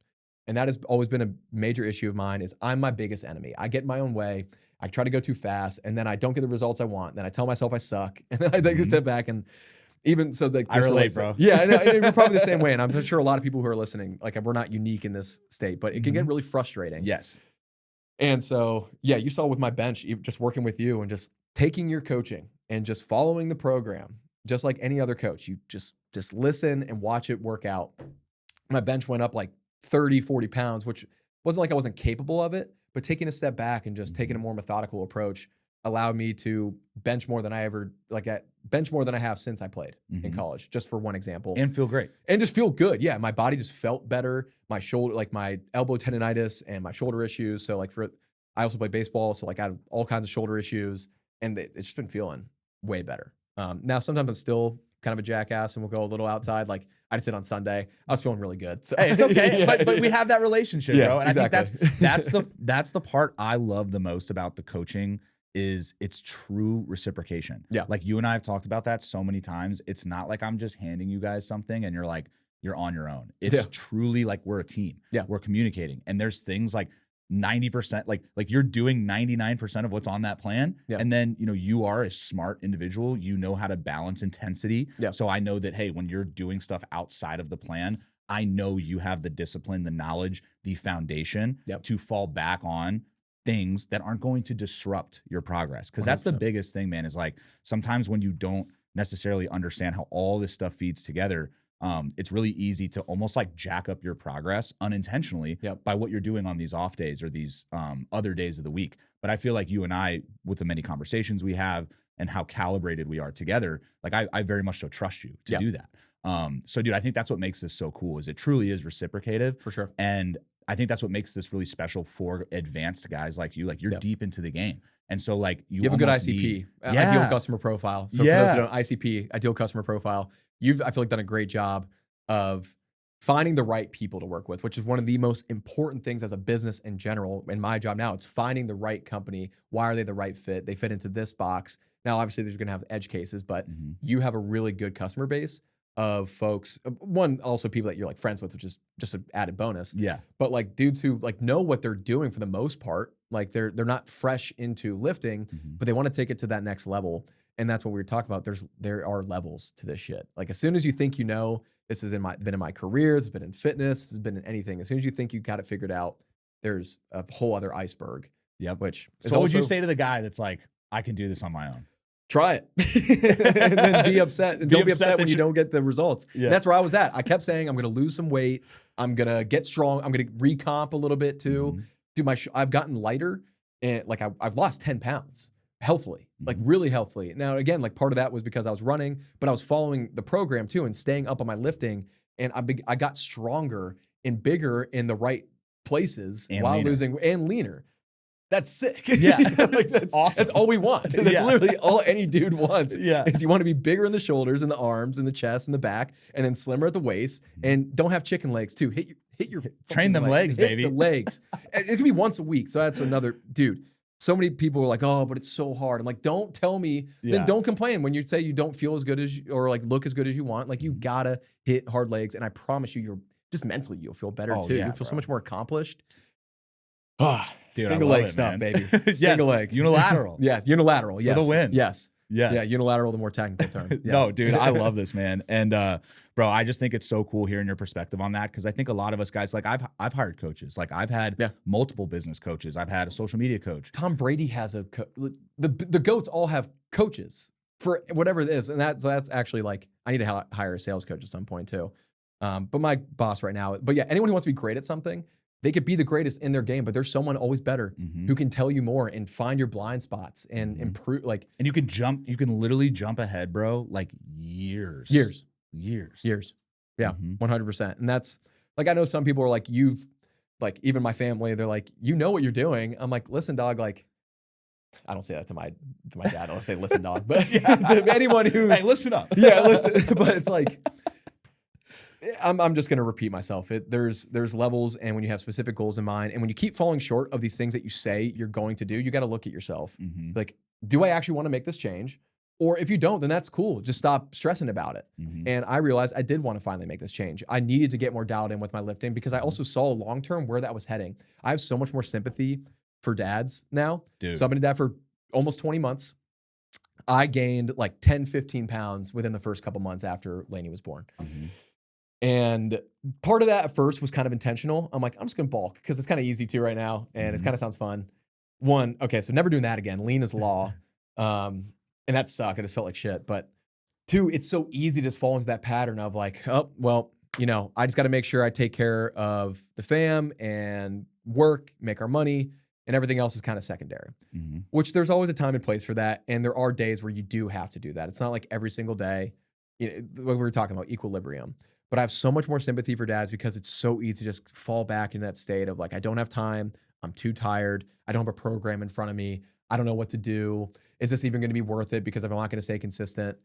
And that has always been a major issue of mine is I'm my biggest enemy. I get in my own way. I try to go too fast and then I don't get the results I want. Then I tell myself I suck and then I take a step back and even so like I relate, bro. Yeah, and you're probably the same way. And I'm sure a lot of people who are listening, like we're not unique in this state, but it can get really frustrating. Yes. And so, yeah, you saw with my bench, just working with you and just taking your coaching and just following the program, just like any other coach, you just listen and watch it work out. My bench went up like 30, 40 pounds, which wasn't like I wasn't capable of it, but taking a step back and just taking a more methodical approach allowed me to bench more than I have since I played in college, just for one example. And feel great. And just feel good. Yeah. My body just felt better. My shoulder, like my elbow tendonitis and my shoulder issues. So I also play baseball. So like I have all kinds of shoulder issues and it's just been feeling way better. Now sometimes I'm still kind of a jackass and we'll go a little outside. Like I just did on Sunday. I was feeling really good. So. Hey, it's okay. But we have that relationship, bro. And exactly. I think that's the part I love the most about the coaching is it's true reciprocation. Yeah. Like you and I have talked about that so many times. It's not like I'm just handing you guys something and you're on your own. It's truly like we're a team. Yeah. We're communicating. And there's things like 90%, like you're doing 99% of what's on that plan. Yeah. And then, you are a smart individual. You know how to balance intensity. Yeah. So I know that, hey, when you're doing stuff outside of the plan, I know you have the discipline, the knowledge, the foundation to fall back on things that aren't going to disrupt your progress. Because that's the biggest thing, man, is like sometimes when you don't necessarily understand how all this stuff feeds together, it's really easy to almost like jack up your progress unintentionally by what you're doing on these off days or these other days of the week. But I feel like you and I, with the many conversations we have and how calibrated we are together, like I very much so trust you to do that. So dude, I think that's what makes this so cool is it truly is reciprocative. For sure. And I think that's what makes this really special for advanced guys like you. Like you're deep into the game. And so like you have a good ICP, ideal customer profile. So for those who don't, ICP, ideal customer profile, you've, I feel like, done a great job of finding the right people to work with, which is one of the most important things as a business in general. In my job now, it's finding the right company. Why are they the right fit? They fit into this box. Now, obviously, there's going to have edge cases, but you have a really good customer base of folks. One, also people that you're like friends with, which is just an added bonus. Yeah. But like dudes who like know what they're doing for the most part. Like they're not fresh into lifting, but they want to take it to that next level. And that's what we were talking about. There are levels to this shit. Like as soon as you think you know, this has been in my career, it's been in fitness, it's been in anything. As soon as you think you got it figured out, there's a whole other iceberg. Yep. Which so what would you say to the guy that's like, I can do this on my own? Try it. And then be upset. And don't be upset when you don't get the results. Yeah. That's where I was at. I kept saying, I'm going to lose some weight. I'm going to get strong. I'm going to recomp a little bit too. I've gotten lighter and like I've lost 10 pounds healthily, like really healthily. Now, again, like part of that was because I was running, but I was following the program too and staying up on my lifting. And I got stronger and bigger in the right places and while losing and leaner. That's sick. Yeah. Like that's awesome. That's all we want. That's literally all any dude wants. Yeah. Is you want to be bigger in the shoulders and the arms and the chest and the back and then slimmer at the waist and don't have chicken legs too. Hit your train them legs, baby. Hit the legs. It can be once a week. So that's another dude. So many people are like, oh, but it's so hard. I'm like, don't tell me, then don't complain when you say you don't feel as good as or like look as good as you want. Like you gotta hit hard legs. And I promise you, you're just mentally, you'll feel better too. You'll feel so much more accomplished. Dude, single leg stuff, baby. Single leg. Unilateral. Yes, unilateral. Yes. For the win. Yes. Yes. Yeah, unilateral, the more technical term. Yes. No, dude, I love this, man. And bro, I just think it's so cool hearing your perspective on that because I think a lot of us guys, like I've hired coaches. Like I've had multiple business coaches. I've had a social media coach. Tom Brady has the GOATs all have coaches for whatever it is. And that's actually like, I need to hire a sales coach at some point too. But my boss right now, but yeah, anyone who wants to be great at something, they could be the greatest in their game, but there's someone always better who can tell you more and find your blind spots and improve. Like, and you can literally jump ahead, bro. Like years. Yeah, 100%. And that's like, I know some people are like, like even my family, they're like, you know what you're doing. I'm like, listen, dog, like, I don't say that to my dad. I don't say listen, dog, but to anyone who's, hey, listen up. Yeah, listen. But it's like, I'm just going to repeat myself. There's levels, and when you have specific goals in mind, and when you keep falling short of these things that you say you're going to do, you got to look at yourself. Like, do I actually want to make this change? Or if you don't, then that's cool. Just stop stressing about it. And I realized I did want to finally make this change. I needed to get more dialed in with my lifting because I also saw long-term where that was heading. I have so much more sympathy for dads now. Dude. So I've been a dad for almost 20 months. I gained like 10, 15 pounds within the first couple months after Lainey was born. And part of that at first was kind of intentional. I'm like, I'm just going to bulk because it's kind of easy to right now. And it kind of sounds fun. One, okay, so never doing that again. Lean is law. And that sucked. I just felt like shit. But two, it's so easy to just fall into that pattern of like, oh, well, you know, I just got to make sure I take care of the fam and work, make our money, and everything else is kind of secondary, which there's always a time and place for that. And there are days where you do have to do that. It's not like every single day, you know, what we were talking about, equilibrium. But I have so much more sympathy for dads because it's so easy to just fall back in that state of like, I don't have time. I'm too tired. I don't have a program in front of me. I don't know what to do. Is this even going to be worth it? Because I'm not going to stay consistent.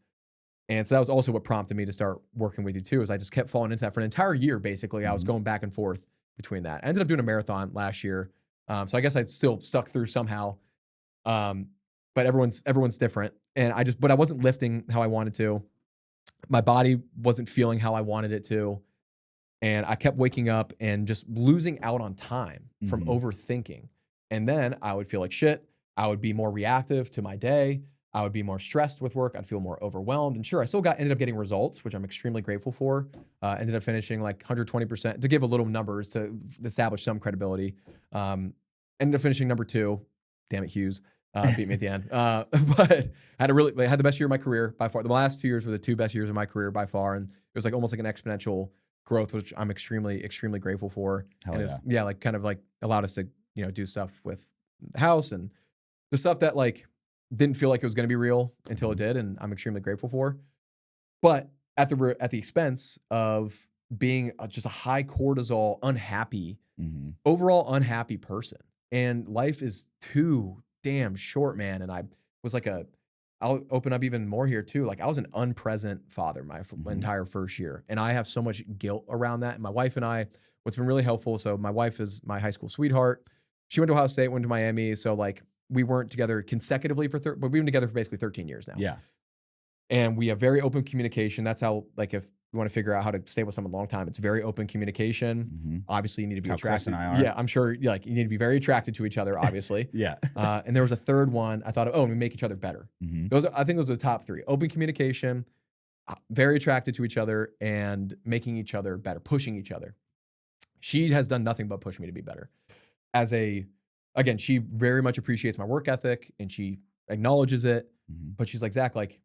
And so that was also what prompted me to start working with you too, is I just kept falling into that for an entire year. Basically, I was going back and forth between that. I ended up doing a marathon last year. So I guess I still stuck through somehow. But everyone's different. And but I wasn't lifting how I wanted to. My body wasn't feeling how I wanted it to. And I kept waking up and just losing out on time from overthinking. And then I would feel like shit. I would be more reactive to my day. I would be more stressed with work. I'd feel more overwhelmed. And sure, I still ended up getting results, which I'm extremely grateful for. Ended up finishing like 120%, to give a little numbers to establish some credibility. Ended up finishing number 2. Damn it, Hughes. Beat me at the end. But I had the best year of my career by far. The last 2 years were the 2 best years of my career by far. And it was like almost like an exponential growth, which I'm extremely, extremely grateful for. Hell and yeah. It's, like kind of like allowed us to, you know, do stuff with the house and the stuff that like didn't feel like it was going to be real until it did. And I'm extremely grateful for. But at the expense of being just a high cortisol, unhappy, overall unhappy person. And life is too damn short, man. And I was like I'll open up even more here too. Like I was an unpresent father my entire first year. And I have so much guilt around that. And my wife and I, what's been really helpful. So my wife is my high school sweetheart. She went to Ohio State, went to Miami. So like we weren't together consecutively but we've been together for basically 13 years now. Yeah. And we have very open communication. That's how, like, if you want to figure out how to stay with someone a long time, it's very open communication. Mm-hmm. Obviously, you need to be That's how Chris attracted. and I are. Yeah, I'm sure. Like, you need to be very attracted to each other, obviously. Yeah. And there was a third one. I thought, and we make each other better. Mm-hmm. I think those are the top three: open communication, very attracted to each other, and making each other better, pushing each other. She has done nothing but push me to be better. Again, she very much appreciates my work ethic and she acknowledges it. Mm-hmm. But she's like, Zach, like,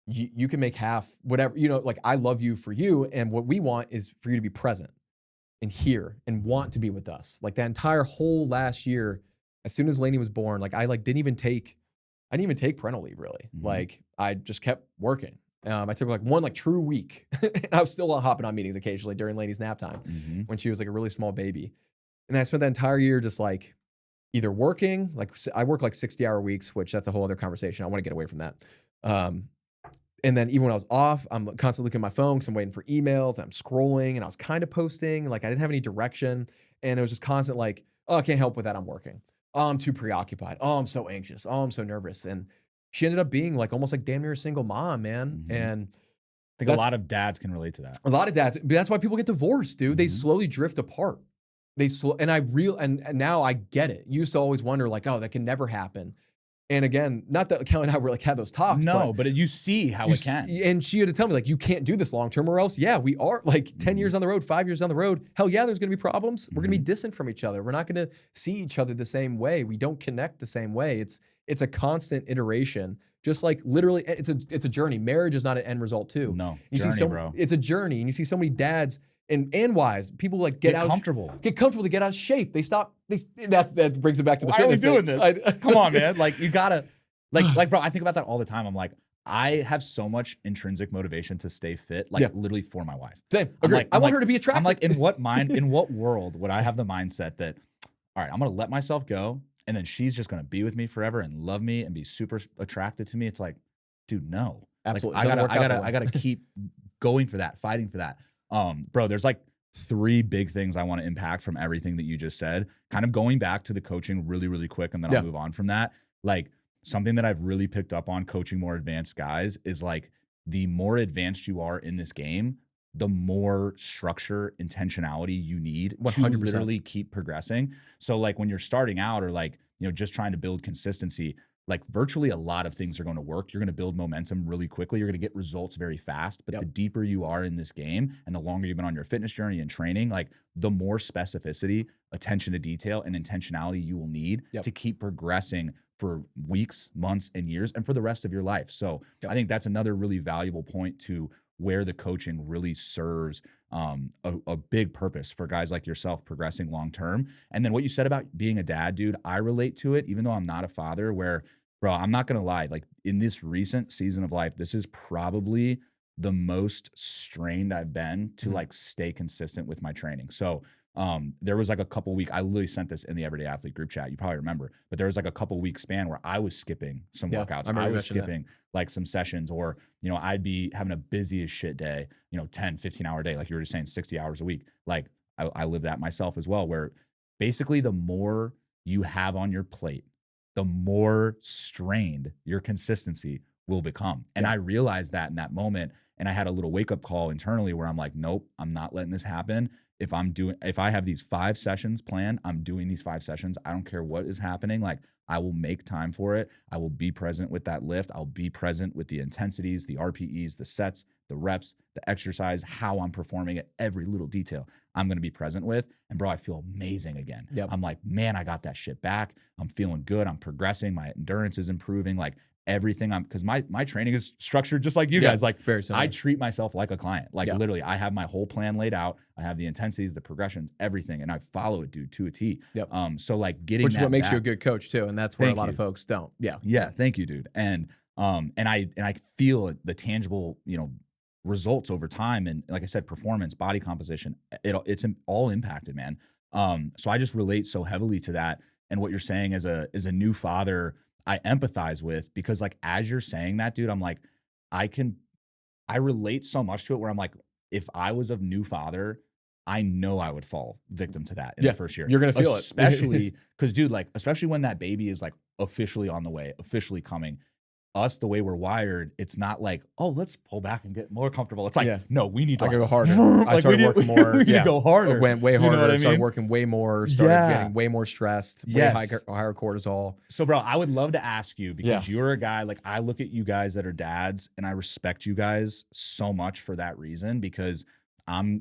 you can make half, whatever, like, I love you for you. And what we want is for you to be present and here and want to be with us. Like, that entire whole last year, as soon as Lainey was born, like, I didn't even take parental leave, really. Mm-hmm. Like, I just kept working. I took like one true week. And I was still hopping on meetings occasionally during Lainey's nap time Mm-hmm. when she was like a really small baby. And I spent that entire year just like either working, like I work like 60-hour weeks, which that's a whole other conversation. I want to get away from that. And then even when I was off, I'm constantly looking at my phone because I'm waiting for emails. I'm scrolling and I was kind of posting. Like, I didn't have any direction. And it was just constant like, oh, I can't help with that. I'm working. Oh, I'm too preoccupied. Oh, I'm so anxious. Oh, I'm so nervous. And she ended up being like almost like damn near a single mom, man. Mm-hmm. And I think a lot of dads can relate to that. A lot of dads. But that's why people get divorced, dude. Mm-hmm. They slowly drift apart. And now I get it. You used to always wonder like, oh, that can never happen. And again, not that Kelly and I were like had those talks. No, but you see how it can. And she had to tell me like, you can't do this long term, or else, yeah, we are like 10 years on the road, 5 years down the road. Hell yeah, there's going to be problems. We're going to be distant from each other. We're not going to see each other the same way. We don't connect the same way. It's a constant iteration. Just like literally, it's a journey. Marriage is not an end result too. No, bro. It's a journey, and you see so many dads and wives, people like get comfortable to get out of shape. They stop. That brings it back to the fitness. Why are we doing this? Come on, man. Like, you gotta, like, bro. I think about that all the time. I'm like, I have so much intrinsic motivation to stay fit, like literally for my wife. Same. I want her to be attractive. I'm like, in what world would I have the mindset that, all right, I'm gonna let myself go, and then she's just gonna be with me forever and love me and be super attracted to me? It's like, dude, no. Absolutely. Like, I gotta keep going for that, fighting for that. Bro, there's like 3 big things I want to impact from everything that you just said. Kind of going back to the coaching really, really quick, and then I'll move on from that. Like, something that I've really picked up on coaching more advanced guys is like, the more advanced you are in this game, the more structure, intentionality you need 100%. To literally keep progressing. So like, when you're starting out, or like, just trying to build consistency, like, virtually a lot of things are going to work. You're going to build momentum really quickly. You're going to get results very fast. But the deeper you are in this game and the longer you've been on your fitness journey and training, like, the more specificity, attention to detail, and intentionality you will need to keep progressing for weeks, months, and years, and for the rest of your life. So I think that's another really valuable point to where the coaching really serves a big purpose for guys like yourself progressing long-term. And then what you said about being a dad, dude, I relate to it, even though I'm not a father, where, bro, I'm not going to lie. Like, in this recent season of life, this is probably the most strained I've been to like stay consistent with my training. So there was like a couple weeks, I literally sent this in the Everyday Athlete group chat, you probably remember, but there was like a couple week span where I was skipping some workouts. I was skipping like some sessions, or, I'd be having a busy as shit day, 10, 15-hour day. Like you were just saying, 60 hours a week. Like, I live that myself as well, where basically the more you have on your plate, the more strained your consistency will become. And I realized that in that moment. And I had a little wake up call internally where I'm like, nope, I'm not letting this happen. If I have these 5 sessions planned, I'm doing these 5 sessions. I don't care what is happening. Like, I will make time for it. I will be present with that lift. I'll be present with the intensities, the RPEs, the sets, the reps, the exercise, how I'm performing it, every little detail I'm going to be present with. And bro, I feel amazing again. I'm like, man, I got that shit back. I'm feeling good. I'm progressing. My endurance is improving. Like, everything because my training is structured just like you guys. Like, very similar. I treat myself like a client. Like, literally, I have my whole plan laid out. I have the intensities, the progressions, everything, and I follow it, dude, to a T. So like, getting which is what makes back, you a good coach too, and that's where a lot of folks don't. Thank you, dude. And I feel the tangible, results over time, and like I said, performance, body composition, it's all impacted, man. So I just relate so heavily to that, and what you're saying as a new father, I empathize with, because like, as you're saying that, dude, I'm like, I relate so much to it, where I'm like, if I was a new father, I know I would fall victim to that in the first year. You're going to feel especially because, dude, like, especially when that baby is like officially on the way, officially coming, us, the way we're wired, it's not like, oh, let's pull back and get more comfortable. It's like, no, we need to go harder. I started working more. We need to go harder. Went way harder. You know what I mean? Started working way more. Started getting way more stressed. Way higher cortisol. So, bro, I would love to ask you, because you're a guy, like, I look at you guys that are dads, and I respect you guys so much for that reason, because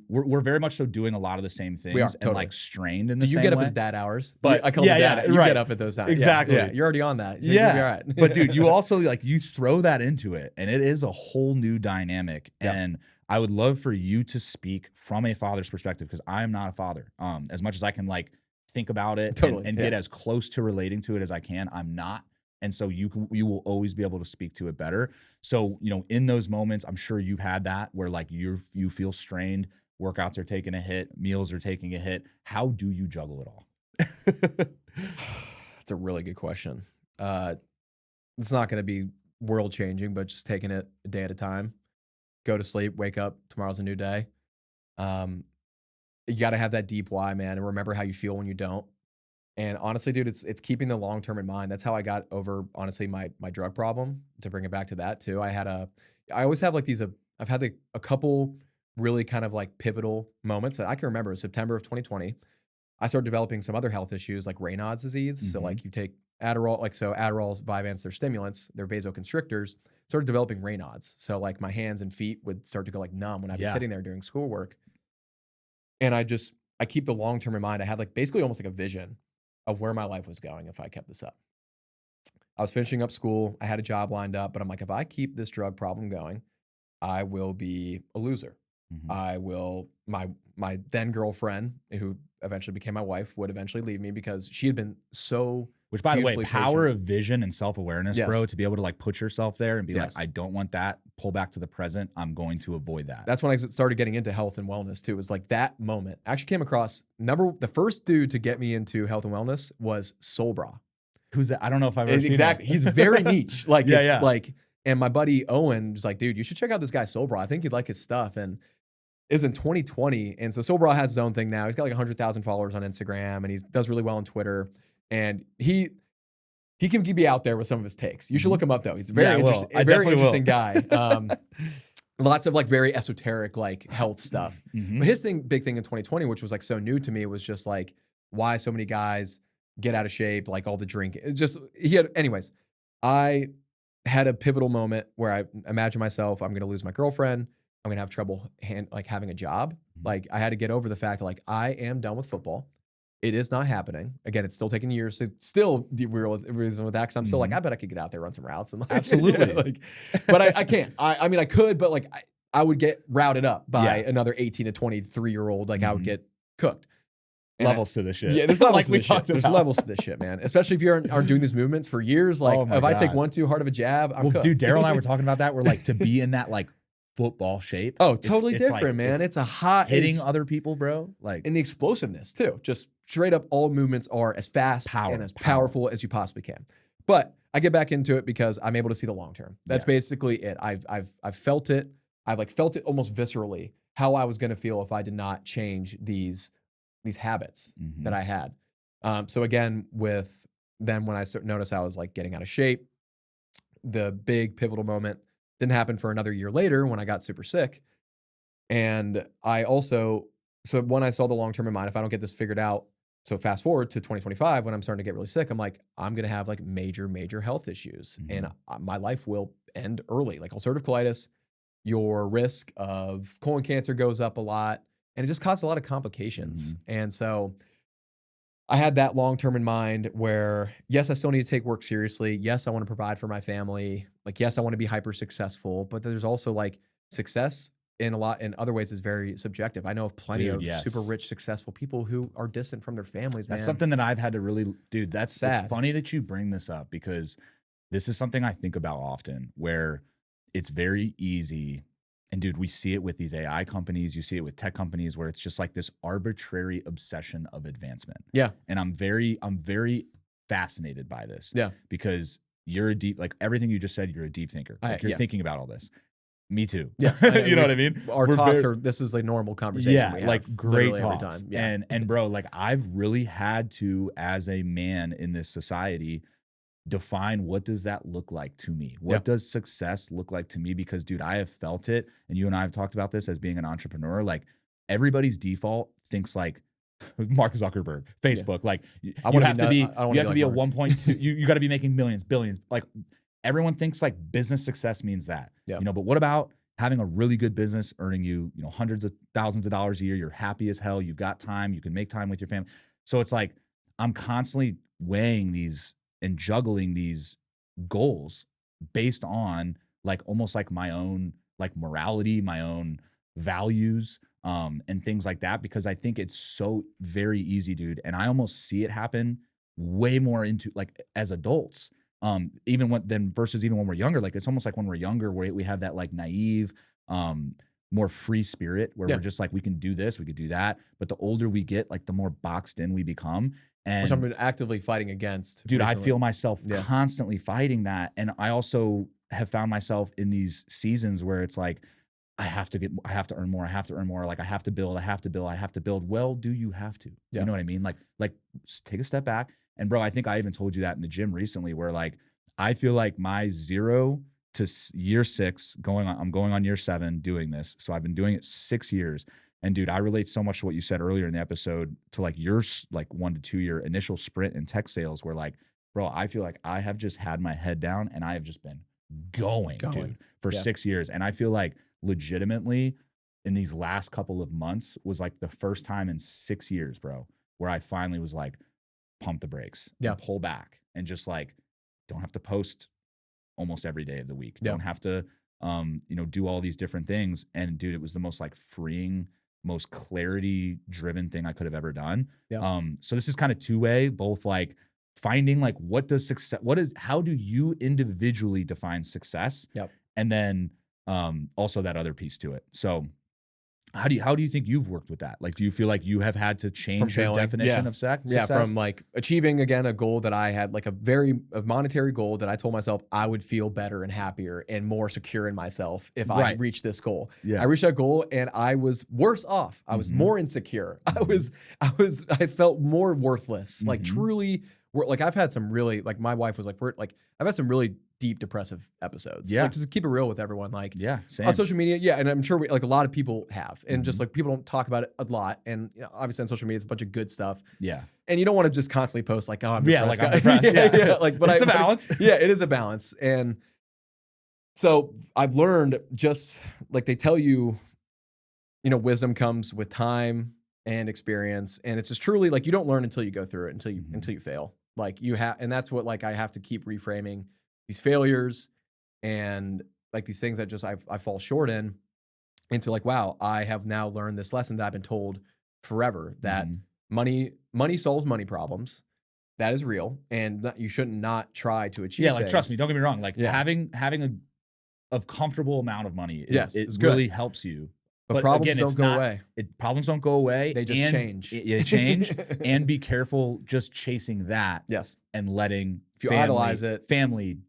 we're very much so doing a lot of the same things and like strained in the same way. You get up at dad hours, but I call it dad. You get up at those times. Exactly. Yeah, you're already on that. So you'll be all right. But dude, you also like, you throw that into it, and it is a whole new dynamic. And I would love for you to speak from a father's perspective, because I am not a father. As much as I can like think about it and get as close to relating to it as I can, I'm not. And so you will always be able to speak to it better. So, you know, in those moments, I'm sure you've had that where like you feel strained, workouts are taking a hit, meals are taking a hit. How do you juggle it all? That's a really good question. It's not going to be world changing, but just taking it a day at a time. Go to sleep, wake up, tomorrow's a new day. You got to have that deep why, man, and remember how you feel when you don't. And honestly, dude, it's keeping the long term in mind. That's how I got over, honestly, my drug problem. To bring it back to that too, I always have like these. I've had a couple really kind of like pivotal moments that I can remember. September of 2020, I started developing some other health issues like Raynaud's disease. So like you take Adderall, Adderall, Vyvanse, they're stimulants, they're vasoconstrictors. Started developing Raynaud's. So like my hands and feet would start to go like numb when I'd be sitting there doing schoolwork. And I keep the long term in mind. I had like basically almost like a vision of where my life was going if I kept this up. I was finishing up school. I had a job lined up, but I'm like, if I keep this drug problem going, I will be a loser. I will, my then girlfriend, who eventually became my wife, would eventually leave me because she had been so. Which, by the way, power of vision and self-awareness, bro, to be able to like put yourself there and be like, I don't want that. Pull back to the present. I'm going to avoid that. That's when I started getting into health and wellness too. It was like that moment. I actually came across the first dude to get me into health and wellness was Soul Bra. Who's that? I don't know if I've ever seen exactly. He's very niche. Like like, and my buddy Owen was like, dude, you should check out this guy Soul Bra. I think you'd like his stuff. And it was in 2020. And so Soul Bra has his own thing now. He's got like 100,000 followers on Instagram, and he does really well on Twitter. And he can be out there with some of his takes. You should look him up though. He's a very interesting guy. Lots of like very esoteric like health stuff. But his big thing in 2020, which was like so new to me, was just like why so many guys get out of shape, like all the drinking. Anyways, I had a pivotal moment where I imagined myself, I'm going to lose my girlfriend. I'm going to have trouble having a job. Like I had to get over the fact that like I am done with football. It is not happening. Again, it's still taking years to still deal with that, because I'm still like, I bet I could get out there, run some routes. And like, absolutely. But I can't. I mean, I could, but like I would get routed up by another 18 to 23-year-old. Like I would get cooked. Levels to this shit. Yeah, there's levels to this shit. There's levels to this shit, man. Especially if you aren't doing these movements for years. Like if I take one too hard of a jab, I'm cooked. Dude, Daryl and I were talking about that. We're like, to be in that like football shape. Oh, totally different, man. It's a hot hitting other people, bro. Like, and the explosiveness too. Just straight up, all movements are as fast and as powerful as you possibly can. But I get back into it because I'm able to see the long term. That's basically it. I've felt it. I've like felt it almost viscerally how I was going to feel if I did not change these habits that I had. So again, when I noticed I was like getting out of shape, the big pivotal moment didn't happen for another year later when I got super sick. And I also, when I saw the long term in mind, if I don't get this figured out, so fast forward to 2025, when I'm starting to get really sick, I'm like, I'm going to have like major health issues, and my life will end early. Like ulcerative colitis, your risk of colon cancer goes up a lot, and it just causes a lot of complications. And so I had that long-term in mind where, yes, I still need to take work seriously. Yes, I want to provide for my family. Like, yes, I want to be hyper successful, but there's also like success in other ways is very subjective. I know of plenty of super rich, successful people who are distant from their families. That's something that I've had to really, that's sad. It's funny that you bring this up, because this is something I think about often, where it's very easy. And dude, we see it with these AI companies. You see it with tech companies, where it's just like this arbitrary obsession of advancement. Yeah. And I'm very fascinated by this. Yeah. Because you're like everything you just said, you're a deep thinker. Like you're thinking about all this. Me too. Yes. You know what I mean? Our talks this is like normal conversation. Yeah. We have like great talks. Every time. Yeah. And bro, like I've really had to, as a man in this society, define what does that look like to me? What does success look like to me? Because dude, I have felt it. And you and I have talked about this as being an entrepreneur. Like everybody's default thinks like Mark Zuckerberg, Facebook, like you have to be a 1.2, you got to be making millions, billions. Like everyone thinks like business success means that, you know, but what about having a really good business earning you, you know, hundreds of thousands of dollars a year? You're happy as hell. You've got time. You can make time with your family. So it's like, I'm constantly weighing these and juggling these goals based on like almost like my own like morality, my own values, and things like that, because I think it's so very easy, dude. And I almost see it happen way more into like as adults, even when we're younger. Like it's almost like when we're younger, we have that like naive, more free spirit where we're just like, we can do this, we could do that. But the older we get, like the more boxed in we become. And which I've been actively fighting against. Dude, recently. I feel myself constantly fighting that. And I also have found myself in these seasons where it's like, I have to earn more. Like I have to build. Well, do you have to? You know what I mean? Like just take a step back. And bro, I think I even told you that in the gym recently where like, I feel like my 0 to year 6 I'm going on year 7 doing this. So I've been doing it 6 years. And dude, I relate so much to what you said earlier in the episode to like your like 1 to 2 year initial sprint in tech sales where like, bro, I feel like I have just had my head down and I have just been going. Dude, for 6 years. And I feel like legitimately in these last couple of months was like the first time in 6 years, bro, where I finally was like, pump the brakes, and pull back and just like, don't have to post almost every day of the week. Don't have to, you know, do all these different things. And dude, it was the most like freeing, most clarity driven thing I could have ever done. So this is kind of two-way, both like finding like, how do you individually define success? And then, also that other piece to it. So how do you think you've worked with that? Like, do you feel like you have had to change your definition of success? Yeah, from like achieving again a goal that I had, like a monetary goal that I told myself I would feel better and happier and more secure in myself if I reached this goal. I reached that goal and I was worse off. I was more insecure. I felt more worthless. Like truly, like I've had some really, like my wife was like, I've had some really deep depressive episodes. Like, just to keep it real with everyone. Like same. On social media. And I'm sure like a lot of people have, and just like people don't talk about it a lot. And you know, obviously on social media, it's a bunch of good stuff. And you don't want to just constantly post like, oh, I'm depressed. Like I'm depressed. Like, but it's a balance. It is a balance. And so I've learned, just like they tell you, you know, wisdom comes with time and experience. And it's just truly like, you don't learn until you go through it, until you fail. Like you have, and that's what like I have to keep reframing these failures and like these things that just I fall short in, into like, wow, I have now learned this lesson that I've been told forever, that money solves money problems. That is real, and you shouldn't not try to achieve. Like trust me, don't get me wrong. Like having a comfortable amount of money is really helps you. But problems don't go away. Problems don't go away. They just change. They change. And be careful just chasing that. And letting if you idolize it, family,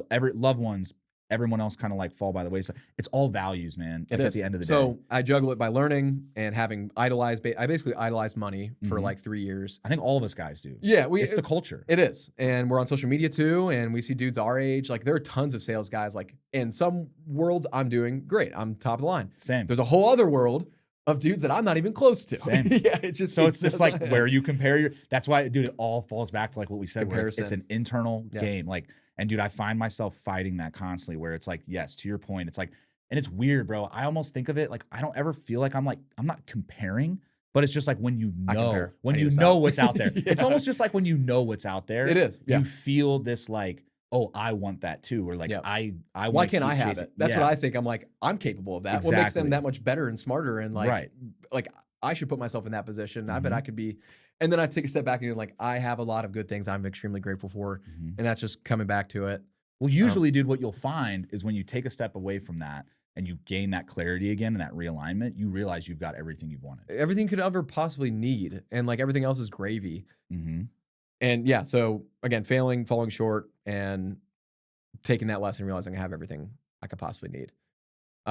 every loved ones, everyone else kind of like fall by the wayside. It's all values, man. Like at the end of the day. So I juggle it by learning and having idolized. I basically idolized money for like 3 years. I think all of us guys do. It's the culture. It is. And we're on social media too. And we see dudes our age. Like there are tons of sales guys. Like in some worlds, I'm doing great. I'm top of the line. Same. There's a whole other world of dudes that I'm not even close to. Same. It's just like where you compare that's why, dude, it all falls back to like what we said, where it's an internal game. Like, and dude, I find myself fighting that constantly, where it's like, yes, to your point, it's like, and it's weird, bro. I almost think of it like, I don't ever feel like I'm not comparing, but it's just like when you know what's out there. It's almost just like when you know what's out there. It is. You feel this like, oh, I want that too. Or like, why can't I have it? That's what I think. I'm like, I'm capable of that. Exactly. What makes them that much better and smarter? And like, like I should put myself in that position. I bet I could be. And then I take a step back and like, I have a lot of good things I'm extremely grateful for. And that's just coming back to it. Well, usually, dude, what you'll find is when you take a step away from that and you gain that clarity again and that realignment, you realize you've got everything you've wanted. Everything you could ever possibly need. And like everything else is gravy. And so again, failing, falling short, and taking that lesson, realizing I have everything I could possibly need.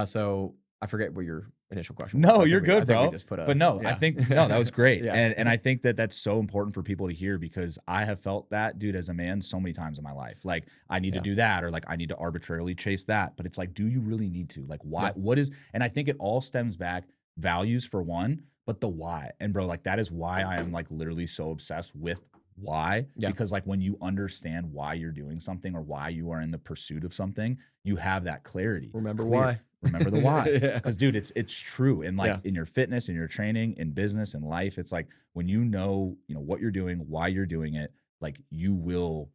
So I forget what your initial question. No, you're good, bro. But no, yeah. I think that was great. Yeah. And I think that that's so important for people to hear, because I have felt that, dude, as a man so many times in my life. Like, I need to do that, or like I need to arbitrarily chase that. But it's like, do you really need to? Like, why? What is? And I think it all stems back, values for one, but the why. And bro, like, that is why I am like literally so obsessed with why. Because like, when you understand why you're doing something, or why you are in the pursuit of something, you have that clarity. Remember why. Remember the why. Because dude, it's true. And like, in your fitness, in your training, in business, in life, it's like, when you know what you're doing, why you're doing it, like, you will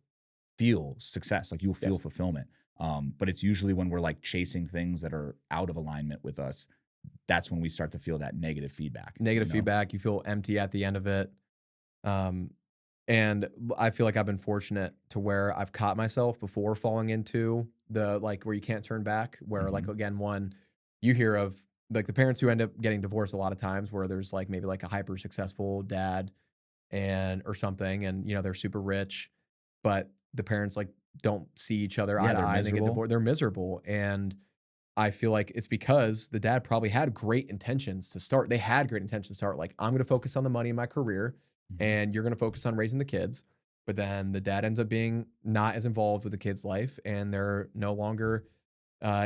feel success. Like, you'll feel fulfillment. But it's usually when we're like chasing things that are out of alignment with us, that's when we start to feel that negative feedback. Feedback. You feel empty at the end of it. And I feel like I've been fortunate to where I've caught myself before falling into the, like, where you can't turn back, where like, again, one, you hear of like the parents who end up getting divorced a lot of times, where there's like maybe like a hyper successful dad or something, and they're super rich, but the parents like don't see each other eye to eye, and they get divorced. They're miserable. And I feel like it's because the dad probably had great intentions to start. They had great intentions to start. Like, I'm going to focus on the money in my career, and you're going to focus on raising the kids. But then the dad ends up being not as involved with the kid's life, and they're no longer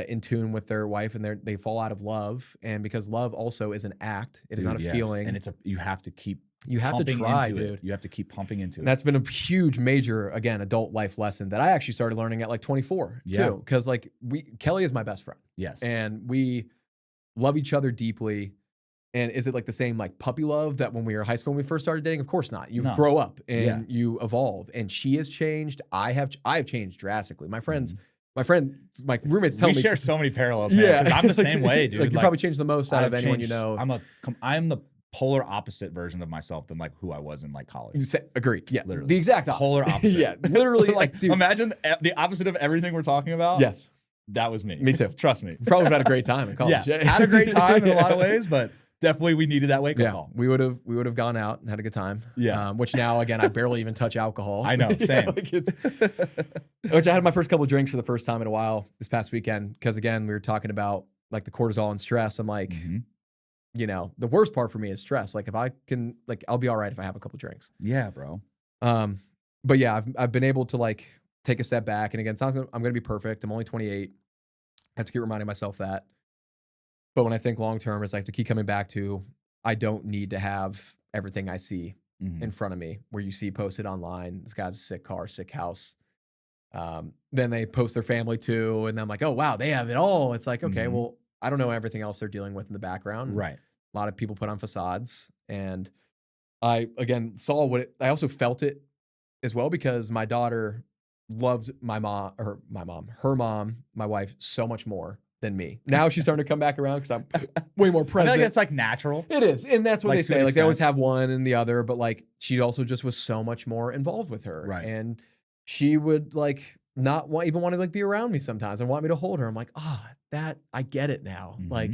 in tune with their wife, and they fall out of love. And because love also is an act, it is not a feeling. And you have to keep try, dude. You have to keep pumping into it. That's been a huge, major, again, adult life lesson that I actually started learning at like 24 too. Because like Kelly is my best friend. Yes. And we love each other deeply. And is it like the same like puppy love that when we were in high school when we first started dating? Of course not. You grow up and you evolve. And she has changed. I have changed drastically. My roommates tell me. We share so many parallels, man. Yeah. I'm the same way, dude. Like, you probably changed the most out of anyone you know. I'm the polar opposite version of myself than like who I was in like college. Agreed. Yeah. Literally. The exact opposite. Polar opposite. Yeah. Literally. Like, dude, imagine the opposite of everything we're talking about. Yes. That was me. Me too. Trust me. Probably had a great time in college. Yeah. Had a great time in a lot of ways, but definitely we neted that wake-up call. We would have gone out and had a good time. Yeah. Which now, again, I barely even touch alcohol. I know. Same. Which I had my first couple of drinks for the first time in a while this past weekend. Because again, we were talking about like the cortisol and stress. I'm like, the worst part for me is stress. Like, if I can, like, I'll be all right if I have a couple of drinks. Yeah, bro. But yeah, I've been able to like take a step back. And again, it's not I'm going to be perfect. I'm only 28. I have to keep reminding myself that. But when I think long term, is I have to keep coming back to, I don't need to have everything I see in front of me, where you see posted online, this guy's a sick car, sick house. Then they post their family too. And I'm like, oh, wow, they have it all. It's like, okay, well, I don't know everything else they're dealing with in the background. Right. A lot of people put on facades. And I, again, saw I also felt it as well, because my daughter loved her mom, my wife, so much more than me. Now she's starting to come back around because I'm way more present. I feel like it's like natural. It is. And that's what they say. Like, they always have one and the other, but like, she also just was so much more involved with her. Right. And she would like not even want to like be around me sometimes and want me to hold her. I'm like, I get it now. Like,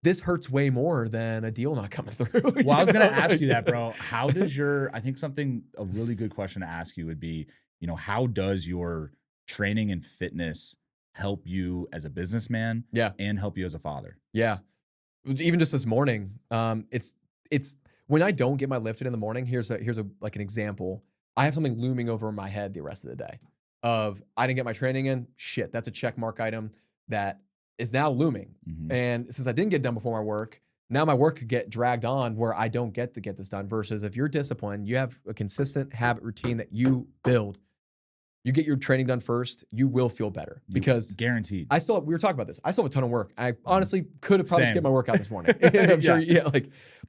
this hurts way more than a deal not coming through. Well, I was going to ask you that, bro. How does a really good question to ask you would be, how does your training and fitness help you as a businessman and help you as a father? Yeah. Even just this morning, it's when I don't get my lifted in the morning, here's like an example. I have something looming over my head the rest of the day of, I didn't get my training in. Shit, that's a check mark item that is now looming. And since I didn't get done before my work, now my work could get dragged on where I don't get to get this done. Versus if you're disciplined, you have a consistent habit routine that you build, you get your training done first, you will feel better, because guaranteed. We were talking about this. I still have a ton of work. I honestly could have probably skipped my workout this morning. I'm sure,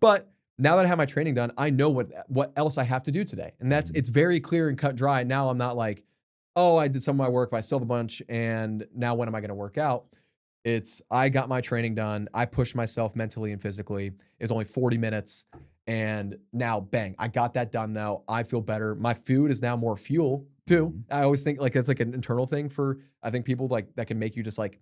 but now that I have my training done, I know what else I have to do today. And it's very clear and cut dry. Now I'm not like, oh, I did some of my work, but I still have a bunch. And now when am I going to work out? I got my training done. I pushed myself mentally and physically. It's only 40 minutes. And now, bang, I got that done though. I feel better. My food is now more fuel too. I always think like it's like an internal thing for, I think, people like that can make you just like,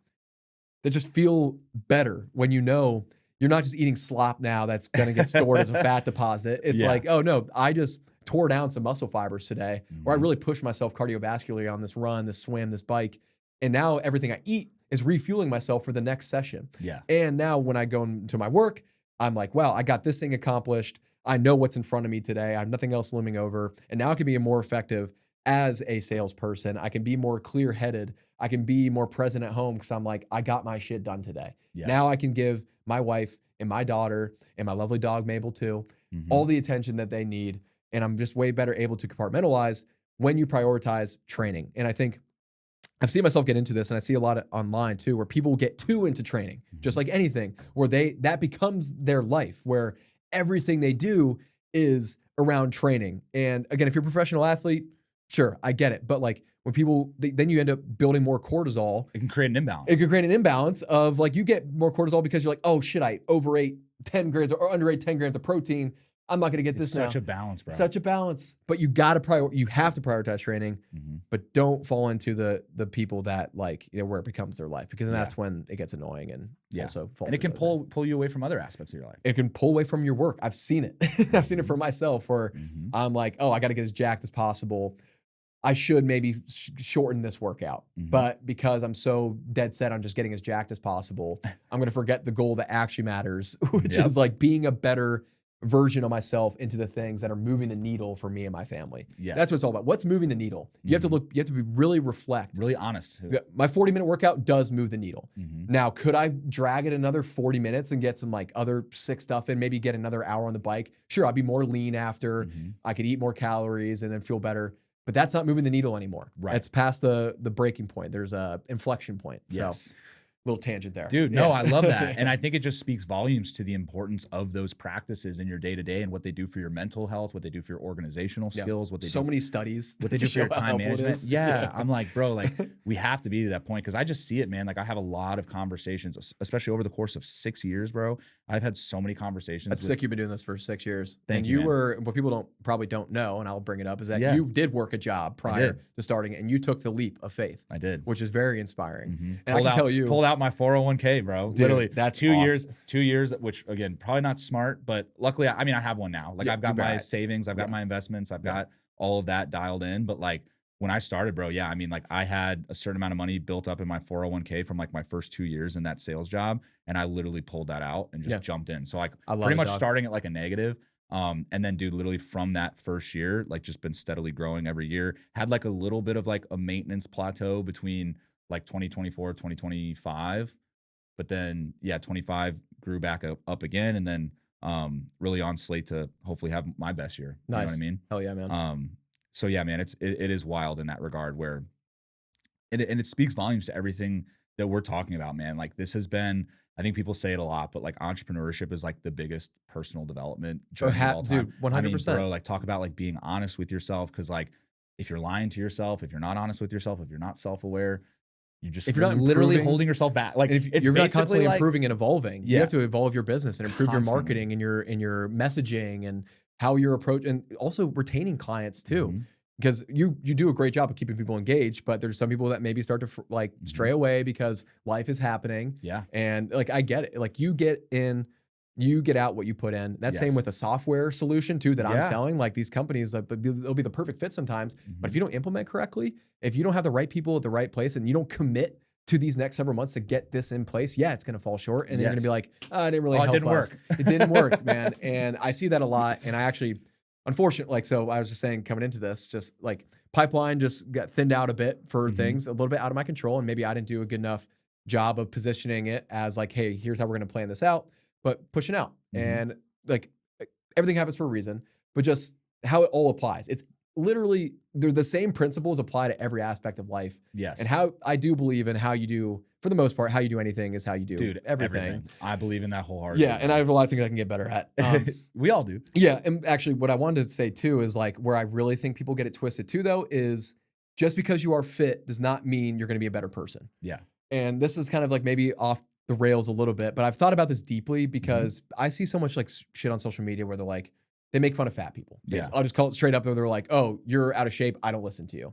that just feel better when you're not just eating slop now that's going to get stored as a fat deposit. It's like, oh no, I just tore down some muscle fibers today, or I really pushed myself cardiovascularly on this run, this swim, this bike. And now everything I eat is refueling myself for the next session. Yeah. And now when I go into my work, I'm like, wow, I got this thing accomplished. I know what's in front of me today. I have nothing else looming over. And now I can be more effective as a salesperson. I can be more clear-headed. I can be more present at home because I'm like, I got my shit done today. Yes. Now I can give my wife and my daughter and my lovely dog Mabel too all the attention that they need. And I'm just way better able to compartmentalize when you prioritize training. And I think I've seen myself get into this, and I see a lot of online too, where people get too into training, just like anything, where that becomes their life, where everything they do is around training. And again, if you're a professional athlete, sure, I get it. But like when people, then you end up building more cortisol. It can create an imbalance. It can create an imbalance of like, you get more cortisol because you're like, oh shit, I overate 10 grams or underate 10 grams of protein. I'm not going to get this now. Such a balance, bro. Such a balance. But you you have to prioritize training, but don't fall into the people that like, where it becomes their life, because then that's when it gets annoying and also falls. And it can pull you away from other aspects of your life. It can pull away from your work. I've seen it. I've seen it for myself where I'm like, oh, I got to get as jacked as possible. I should maybe shorten this workout. But because I'm so dead set on just getting as jacked as possible, I'm going to forget the goal that actually matters, which is like being a better version of myself into the things that are moving the needle for me and my family. Yes. That's what it's all about. What's moving the needle? You have to look, you have to be really reflect. Really honest. My 40-minute workout does move the needle. Now, could I drag it another 40 minutes and get some like other sick stuff in, maybe get another hour on the bike? Sure, I'd be more lean after. I could eat more calories and then feel better. But that's not moving the needle anymore. Right. It's past the breaking point. There's a inflection point. Yes. So little tangent there. Dude, no, I love that. And I think it just speaks volumes to the importance of those practices in your day-to-day and what they do for your mental health, what they do for your organizational skills, what they do many studies. What they do for your time management. Yeah. I'm like, bro, like we have to be to that point, because I just see it, man. Like I have a lot of conversations, especially over the course of 6 years, bro. I've had so many conversations. That's sick. You've been doing this for 6 years. Thank you, you were, what people probably don't know, and I'll bring it up, is that you did work a job prior to starting it, and you took the leap of faith. I did. Which is very inspiring. And pulled I can tell you. Pulled out my 401k, bro. Dude, literally. That's 2 awesome. 2 years, which again, probably not smart, but luckily, I mean, I have one now. Like I've got my savings, I've got my investments, I've got all of that dialed in. But like when I started, bro, I mean, like I had a certain amount of money built up in my 401k from like my first 2 years in that sales job. And I literally pulled that out and just jumped in. So like pretty much starting at like a negative. And then dude, literally from that first year, like just been steadily growing every year. Had like a little bit of like a maintenance plateau between like 2024, 2025. But then, 25 grew back up again, and then really on slate to hopefully have my best year. Nice. You know what I mean? Hell yeah, man. So yeah, man, it is wild in that regard, where it speaks volumes to everything that we're talking about, man. Like this has been, I think people say it a lot, but like entrepreneurship is like the biggest personal development journey of all time. Dude, 100%. I mean, bro, like talk about like being honest with yourself, because like if you're lying to yourself, if you're not honest with yourself, if you're not self-aware, if you're not literally holding yourself back, like if you're not constantly improving and evolving, you have to evolve your business and improve your marketing and your messaging and how you're approaching, and also retaining clients too. Because you do a great job of keeping people engaged, but there's some people that maybe start to like stray away because life is happening. Yeah. And like, I get it. Like you get out what you put in. That's same with a software solution too that I'm selling. Like these companies, they'll be the perfect fit sometimes. But if you don't implement correctly, if you don't have the right people at the right place, and you don't commit to these next several months to get this in place, it's going to fall short. And then you're going to be like, oh, it didn't really help it didn't us. work. It didn't work, man. And I see that a lot. And I actually, unfortunately, like, so I was just saying coming into this, just like pipeline just got thinned out a bit for things, a little bit out of my control. And maybe I didn't do a good enough job of positioning it as like, hey, here's how we're going to plan this out, but pushing out. And like everything happens for a reason, but just how it all applies. It's literally, they're the same principles apply to every aspect of life. Yes. And how I do believe in how you do, for the most part, how you do anything is how you do everything. I believe in that wholeheartedly. Yeah. And I have a lot of things I can get better at. We all do. Yeah. And actually what I wanted to say too is like where I really think people get it twisted too, though, is just because you are fit does not mean you're going to be a better person. Yeah. And this is kind of like maybe off the rails a little bit, but I've thought about this deeply because I see so much like shit on social media where they're like, they make fun of fat people. Yeah. I'll just call it straight up. They're like, oh, you're out of shape. I don't listen to you.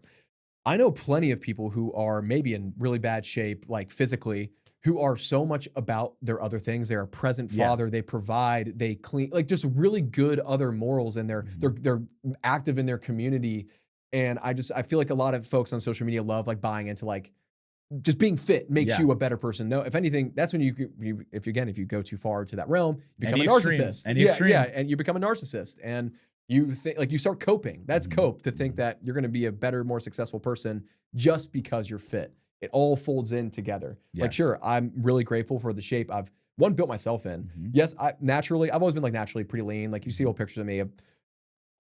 I know plenty of people who are maybe in really bad shape, like physically, who are so much about their other things. They're a present father. They provide, they clean, like just really good other morals, and they're active in their community. And I feel like a lot of folks on social media love like buying into like just being fit makes Yeah. you a better person. No, if anything, that's when if you go too far to that realm, you become Any a extreme, narcissist. any extreme. Yeah, and you become a narcissist, and you think like you start coping. That's cope to think that you're going to be a better, more successful person just because you're fit. It all folds in together. Like, Yes. sure, I'm really grateful for the shape I've built myself in. Yes, I've always been like naturally pretty lean. Like you see old pictures of me.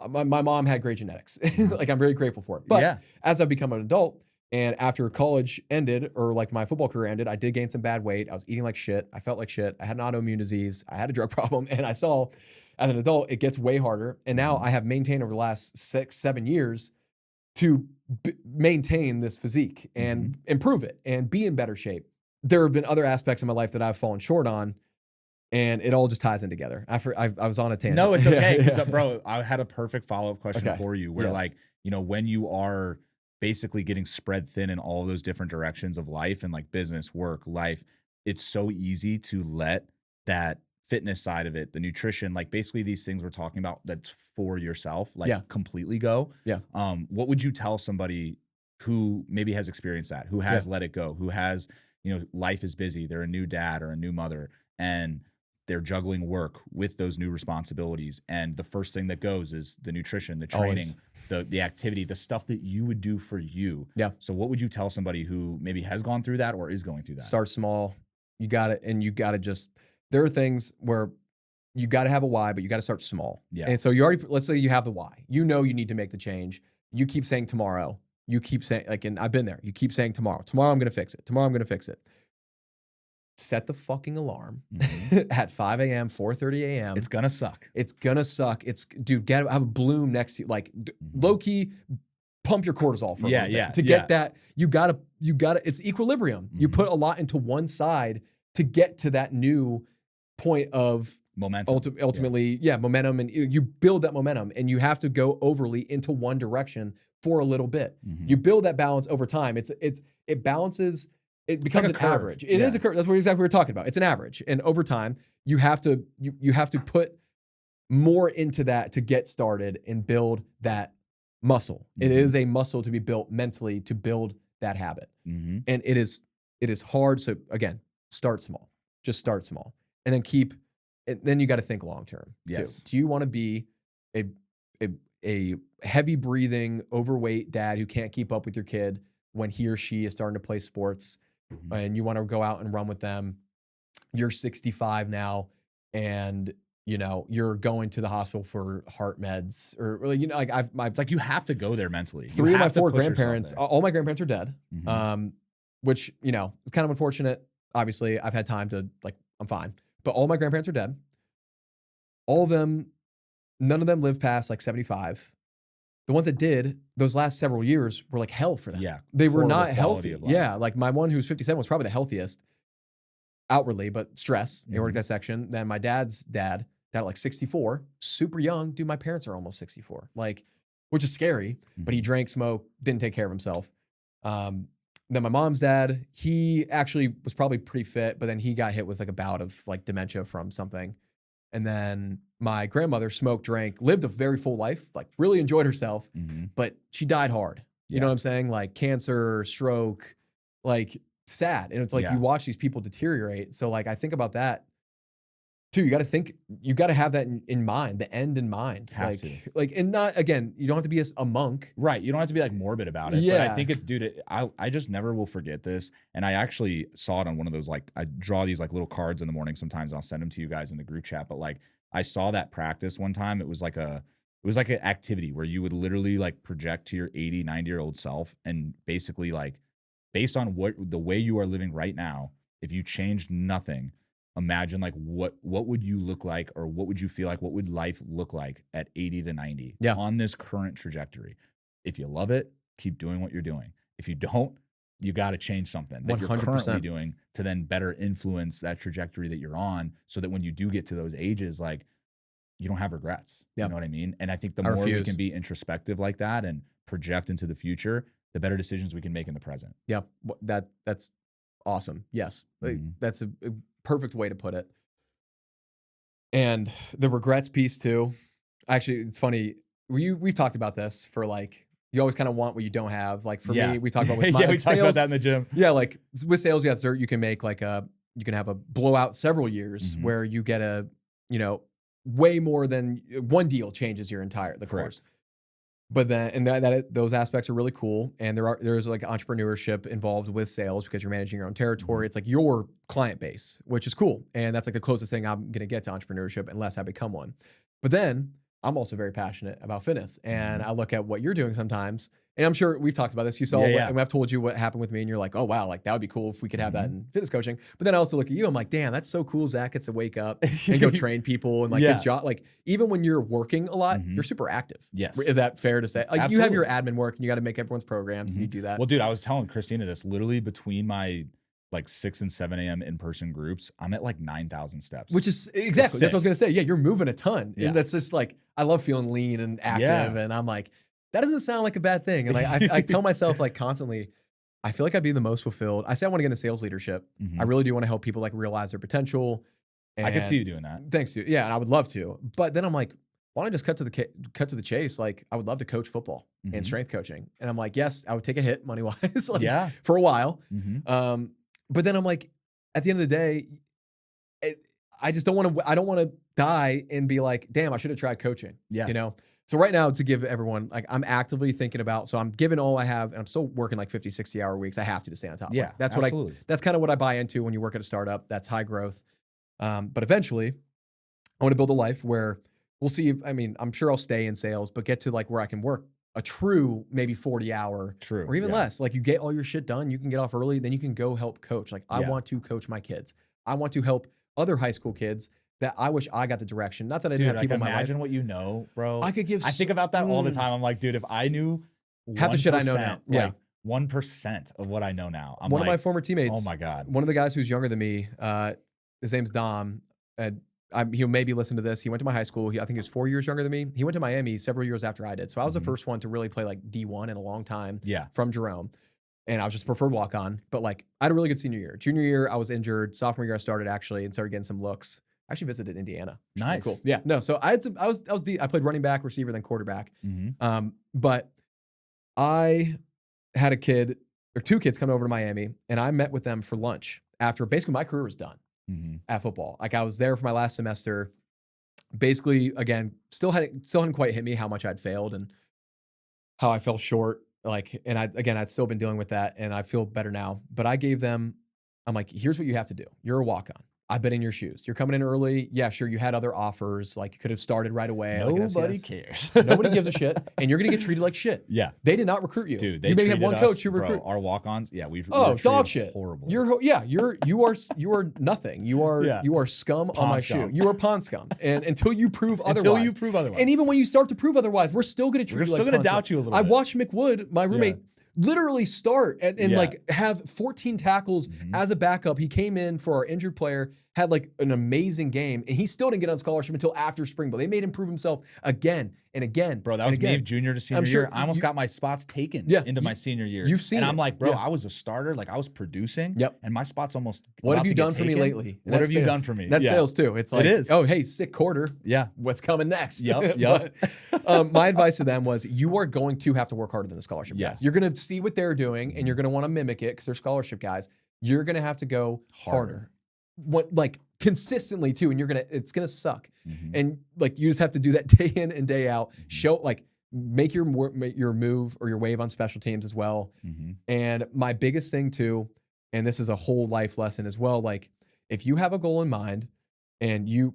My mom had great genetics. Like I'm very grateful for it. But as I've become an adult and after college ended or like my football career ended, I did gain some bad weight. I was eating like shit. I felt like shit. I had an autoimmune disease. I had a drug problem. And I saw as an adult, it gets way harder. And now I have maintained over the last 6-7 years to maintain this physique and improve it and be in better shape. There have been other aspects of my life that I've fallen short on. And it all just ties in together. I was on a tangent. No, it's okay. Because, bro, I had a perfect follow-up question for you where, like, you know, when you are basically getting spread thin in all those different directions of life and like business, work, life, it's so easy to let that fitness side of it, the nutrition, like basically these things we're talking about that's for yourself, like completely go. Yeah. What would you tell somebody who maybe has experienced that, who has let it go, who has, you know, life is busy, they're a new dad or a new mother, and they're juggling work with those new responsibilities. And the first thing that goes is the nutrition, the training, the activity, the stuff that you would do for you. Yeah. So what would you tell somebody who maybe has gone through that or is going through that? Start small. You got it. And you got to just, there are things where you got to have a why, but you got to start small. Yeah. And so you already, let's say you have the why, you know, you need to make the change. You keep saying tomorrow. You keep saying like, and I've been there. You keep saying tomorrow. Tomorrow I'm going to fix it. Tomorrow I'm going to fix it. Set the fucking alarm at 5 a.m., 4:30 a.m. It's gonna suck. It's gonna suck. It's dude, have a bloom next to you. Like low key, pump your cortisol for a little bit. To get that, you gotta. It's equilibrium. You put a lot into one side to get to that new point of momentum. Ultimately, momentum, and you build that momentum, and you have to go overly into one direction for a little bit. You build that balance over time. It balances. It becomes like an average. It is a curve. That's what exactly we're talking about. It's an average. And over time, you have to put more into that to get started and build that muscle. It is a muscle to be built mentally to build that habit. And it is hard. So again, start small. Just start small. And then then you got to think long term too. Do you want to be a heavy breathing, overweight dad who can't keep up with your kid when he or she is starting to play sports? And you want to go out and run with them, you're 65 now, and you know you're going to the hospital for heart meds, or you know, like it's like you have to go there mentally. 3 of my 4 grandparents, all my grandparents are dead, which you know is kind of unfortunate. Obviously, I've had time to I'm fine, but all my grandparents are dead. All of them, none of them lived past 75. The ones that did, those last several years were like hell for them. Yeah. They were not healthy. Yeah. Like my one who's 57 was probably the healthiest outwardly, but stress, aortic dissection. Then my dad's dad at 64, super young. Dude, my parents are almost 64, which is scary, but he drank, smoked, didn't take care of himself. Then my mom's dad, he actually was probably pretty fit, but then he got hit with a bout of dementia from something. And then my grandmother smoked, drank, lived a very full life, really enjoyed herself, but she died hard. You know what I'm saying? Cancer, stroke, sad. And it's you watch these people deteriorate. So I think about that too. You got to have that in mind, the end in mind. And not, again, you don't have to be a monk. Right. You don't have to be morbid about it. But I think it's, dude, I just never will forget this. And I actually saw it on one of those, I draw these little cards in the morning sometimes, and I'll send them to you guys in the group chat. But I saw that practice one time. It was an activity where you would literally project to your 80, 90-year-old self and basically based on the way you are living right now, if you changed nothing, imagine what would you look like, or what would you feel like? What would life look like at 80 to 90 on this current trajectory? If you love it, keep doing what you're doing. If you don't, you got to change something that 100%. You're currently doing to then better influence that trajectory that you're on, so that when you do get to those ages, you don't have regrets. You know what I mean? And I think the more we can be introspective like that and project into the future, the better decisions we can make in the present. Yeah, that's awesome. Yes, that's a perfect way to put it. And the regrets piece too. Actually, it's funny. We've talked about this for You always kind of want what you don't have. Like for Yeah. me, we talk about with my Yeah, we like, talked about sales. that in the gym. Yeah, like with sales, yeah, you can make like you can have a blowout several years Mhm. where you get way more than one deal changes the Correct. course. But then, and those aspects are really cool. And there's like entrepreneurship involved with sales because you're managing your own territory. Mhm. It's like your client base, which is cool. And that's like the closest thing I'm going to get to entrepreneurship unless I become one. But then I'm also very passionate about fitness. And Mhm. I look at what you're doing sometimes. And I'm sure we've talked about this. You saw, Yeah, yeah. and I've told you what happened with me, and you're like, oh, wow, like that would be cool if we could have that Mhm. in fitness coaching. But then I also look at you, I'm like, damn, that's so cool. Zach gets to wake up and go train people. And like his Yeah. job, like even when you're working a lot, Mhm. you're super active. Yes. Is that fair to say? Like you have your Absolutely. admin work and you got to make everyone's programs and you do that. Well, dude, I was telling Christina this literally between my like 6 and 7 a.m. in-person groups, I'm at like 9,000 steps. Which is exactly, that's what I was going to say. Yeah, you're moving a ton. Yeah. And that's just like, I love feeling lean and active. Yeah. And I'm like, that doesn't sound like a bad thing. And like, I tell myself like constantly, I feel like I'd be the most fulfilled. I say I want to get into sales leadership. Mhm. I really do want to help people like realize their potential. I could see And you doing that. thanks to, yeah, and I would love to. But then I'm like, why don't I just cut to the chase? Like, I would love to coach football Mhm. and strength coaching. And I'm like, yes, I would take a hit money wise, like Yeah. for a while. Mhm. But then I'm like, at the end of the day, I just don't want to. I don't want to die and be like, damn, I should have tried coaching. Yeah. You know. So right now, to give everyone, like, I'm actively thinking about. So I'm giving all I have, and I'm still working like 50, 60 hour weeks. I have to stay on top. Yeah. Like, that's absolutely. that's kind of what I buy into when you work at a startup. That's high growth. But eventually, I want to build a life where we'll see. I mean, I'm sure I'll stay in sales, but get to like where I can work a true maybe 40 hour True. or even yeah. less. Like you get all your shit done, you can get off early, then you can go help coach. Like I Yeah. want to coach my kids. I want to help other high school kids that I wish I got the direction. Not that I didn't Dude, have like people in my life. imagine what you know, bro. I could give. I think about that all the time. I'm like, dude, if I knew Half the shit I know now. 1%, Yeah. like 1% of what I know now, I'm One like, of my former teammates. oh my God. One of the guys who's younger than me. His name's Dom. He'll maybe listen to this. He went to my high school. I think he was 4 years younger than me. He went to Miami several years after I did. So I was the first one to really play like D1 in a long time. Yeah. From Jerome. And I was just preferred walk on. But like I had a really good senior year. Junior year, I was injured. Sophomore year, I started actually and started getting some looks. I actually visited Indiana. Nice. Cool. Yeah. No. So I played running back, receiver, then quarterback. Mm-hmm. But I had a kid or two kids coming over to Miami, and I met with them for lunch after basically my career was done at football. Like I was there for my last semester. Basically, again, still hadn't quite hit me how much I'd failed and how I fell short. Like, and I'd still been dealing with that, and I feel better now. But I gave them, I'm like, here's what you have to do. You're a walk-on. I've been in your shoes. You're coming in early. Yeah, sure. You had other offers. Like you could have started right away. Nobody like cares. Nobody gives a shit. And you're going to get treated like shit. Yeah. They did not recruit you. Dude, you maybe had one coach who bro, recruited. our walk-ons. Yeah. We Oh, were dog shit. Horrible. You are nothing. You are scum on my shoe. You are pond scum. And until you prove otherwise. And even when you start to prove otherwise, we're still going to treat you like still going to doubt you a little bit. I watched McWood, my roommate, literally start and like have 14 tackles as a backup. He came in for our injured player, had like an amazing game, and he still didn't get on scholarship until after spring. But they made him prove himself again and again. Bro, that was me junior to senior year. I almost got my spots taken into my senior year. You've seen and it. I'm like, bro, I was a starter. Like I was producing. Yep. And my spot's almost. What have you done for me lately? What have you done for me? That's sales too. It's like, oh, hey, sick quarter. Yeah. What's coming next? Yep. My advice to them was you are going to have to work harder than the scholarship guys. You're going to see what they're doing and you're going to want to mimic it because they're scholarship guys. You're going to have to go harder. Like consistently too. And it's going to suck. And like, you just have to do that day in and day out. Show like, make your move or your wave on special teams as well. And my biggest thing too, and this is a whole life lesson as well. Like if you have a goal in mind and you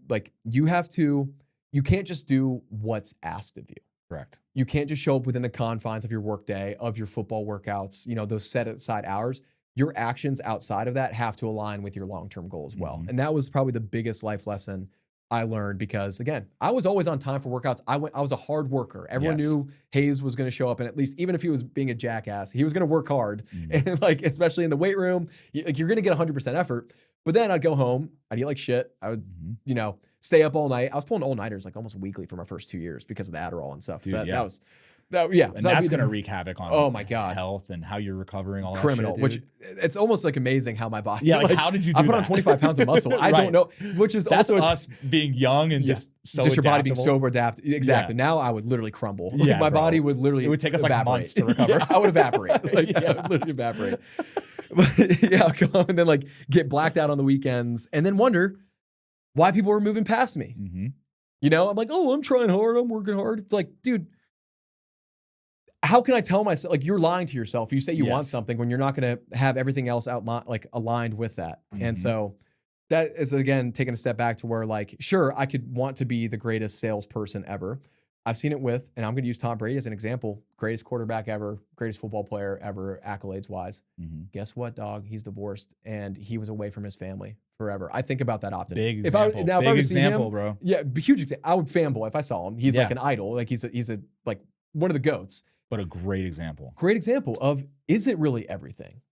can't just do what's asked of you. Correct. You can't just show up within the confines of your workday, of your football workouts, those set aside hours. Your actions outside of that have to align with your long-term goal as well. And that was probably the biggest life lesson I learned because again, I was always on time for workouts. I was a hard worker. Everyone knew Hayes was going to show up, and at least even if he was being a jackass, he was going to work hard. And like, especially in the weight room, you're going to get 100% effort. But then I'd go home, I'd eat like shit. I would, stay up all night. I was pulling all-nighters like almost weekly for my first 2 years because of the Adderall and stuff. Dude, that was Yeah. And so that's going to wreak havoc on oh my God. health and how you're recovering, all criminal, that shit, which it's almost like amazing how my body. Yeah, like how did you do I put on that? 25 pounds of muscle. I don't know, which is that's also us being young and just so just your body being adaptable. so adapted. Exactly. Yeah. Now I would literally crumble. Yeah, Like my bro. body would literally. It would take us like evaporate. months to recover. Yeah, I would evaporate. Like I would literally evaporate. But yeah, I'll come home and then like get blacked out on the weekends, and then wonder why people were moving past me. Mm-hmm. You know, I'm like, oh, I'm trying hard. I'm working hard. It's like, dude, how can I tell myself, like, you're lying to yourself? You say you want something when you're not going to have everything else aligned with that. Mm-hmm. And so that is, again, taking a step back to where, like, sure, I could want to be the greatest salesperson ever. I've seen it with, and I'm going to use Tom Brady as an example, greatest quarterback ever, greatest football player ever, accolades wise. Mm-hmm. Guess what, dog? He's divorced and he was away from his family forever. I think about that often. Big example. Big example, bro. Yeah, huge example. I would fanboy if I saw him. He's like an idol. Like he's a like one of the GOATs. But a great example. Great example of, is it really everything?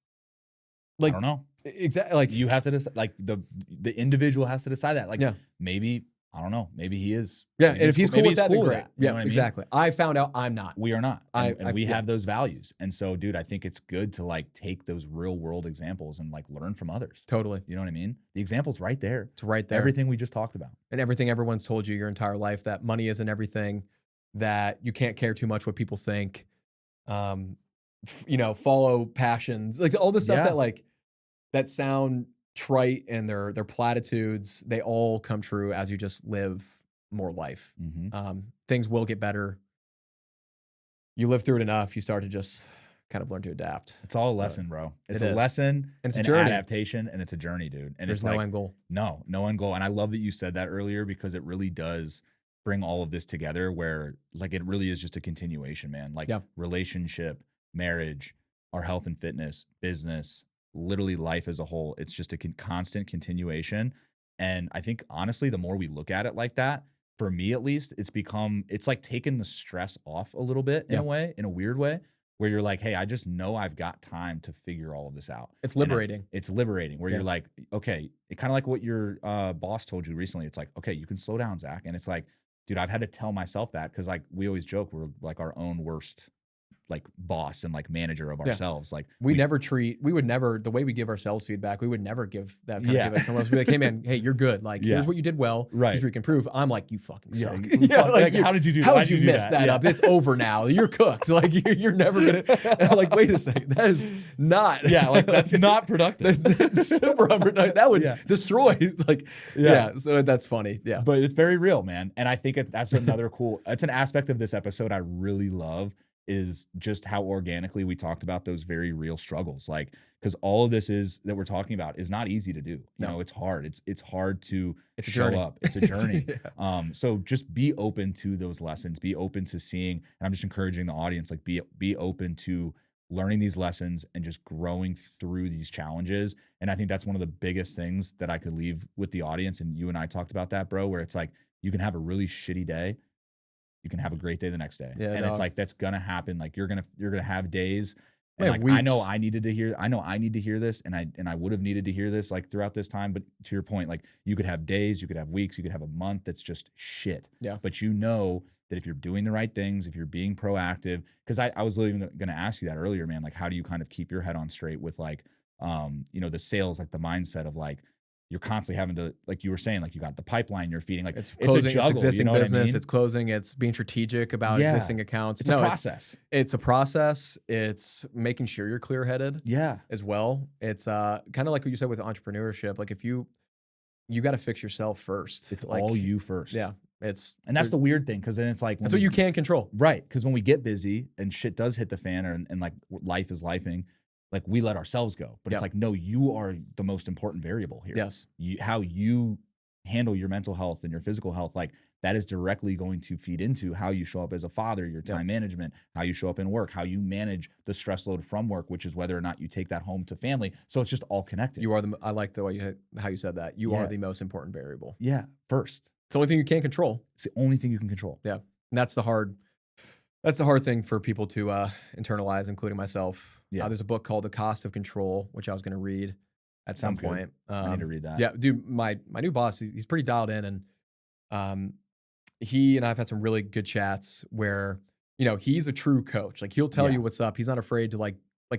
Like, I don't know. Exactly. Like you have to decide, like the individual has to decide that. Like maybe, I don't know, maybe he is. Yeah. And if he's cool with that, then great. You Yeah, exactly. I found out I'm not. We are not. And we have those values. And so, dude, I think it's good to like take those real world examples and like learn from others. Totally. You know what I mean? The example's right there. It's right there. Everything we just talked about. And everything everyone's told you your entire life, that money isn't everything, that you can't care too much what people think. You know, follow passions, like all this stuff that sound trite and they're platitudes. They all come true as you just live more life. Mm-hmm. Things will get better. You live through it enough, you start to just kind of learn to adapt. It's all a lesson, bro. It's a lesson, and it's a journey. Adaptation, and it's a journey, dude. And there's it's no like, end goal. No end goal. And I love that you said that earlier, because it really does bring all of this together, where like it really is just a continuation, man. Like relationship, marriage, our health and fitness, business, literally life as a whole. It's just a constant continuation. And I think honestly, the more we look at it like that, for me at least, it's like taking the stress off a little bit in a way, in a weird way, where you're like, hey, I just know I've got time to figure all of this out. It's liberating. It's liberating, where you're like, okay, it kind of like what your boss told you recently. It's like, okay, you can slow down, Zach. And it's like, dude, I've had to tell myself that, because like we always joke, we're like our own worst like boss and like manager of ourselves. Like we would never, the way we give ourselves feedback, we would never give that kind of feedback to someone else. We'd be like, hey man, hey, you're good. Like here's what you did well. Right. Here's what you can improve. I'm like, you fucking suck. Like, how did you do that? How did you mess that up? It's over now. You're cooked. Like you're never gonna. And I'm like, wait a second. That is not. Like that's not productive. That's super unproductive. That would destroy. Like So that's funny. Yeah. But it's very real, man. And I think that's another it's an aspect of this episode I really love, is just how organically we talked about those very real struggles. Like, because all of this that we're talking about is not easy to do. You know, it's hard. It's hard to show up. It's a journey. So just be open to those lessons, be open to seeing, and I'm just encouraging the audience, like be open to learning these lessons and just growing through these challenges. And I think that's one of the biggest things that I could leave with the audience. And you and I talked about that, bro, where it's like, you can have a really shitty day, you can have a great day the next day. And it's like, that's gonna happen. Like you're gonna have days. And like, I know I need to hear this, and I would have needed to hear this like throughout this time. But to your point, like you could have days, you could have weeks, you could have a month that's just shit. Yeah. But you know that if you're doing the right things, if you're being proactive, because I was literally gonna ask you that earlier, man. Like, how do you kind of keep your head on straight with like you know, the sales, like the mindset of like, you're constantly having to, like you were saying, like you got the pipeline you're feeding, like it's closing, a juggle, it's existing you know business, what I mean? It's closing, it's being strategic about existing accounts. It's a process. It's a process. It's making sure you're clear-headed as well. It's kind of like what you said with entrepreneurship. Like if you got to fix yourself first. It's like, all you first. Yeah. And that's the weird thing, because then it's like, that's what you can control. Right. Because when we get busy and shit does hit the fan, and like life is lifing, like we let ourselves go. But it's like, no, you are the most important variable here. Yes. How you handle your mental health and your physical health, like that is directly going to feed into how you show up as a father, your time management, how you show up in work, how you manage the stress load from work, which is whether or not you take that home to family. So it's just all connected. I like the way how you said that. You are the most important variable. Yeah. First. It's the only thing you can't control. It's the only thing you can control. Yeah. And that's the hard thing for people to internalize, including myself. Yeah. There's a book called The Cost of Control, which I was going to read at some point. I need to read that. Yeah, dude, my new boss, he's pretty dialed in, and he and I've had some really good chats where you know, he's a true coach. Like he'll tell Yeah. you what's up. He's not afraid to like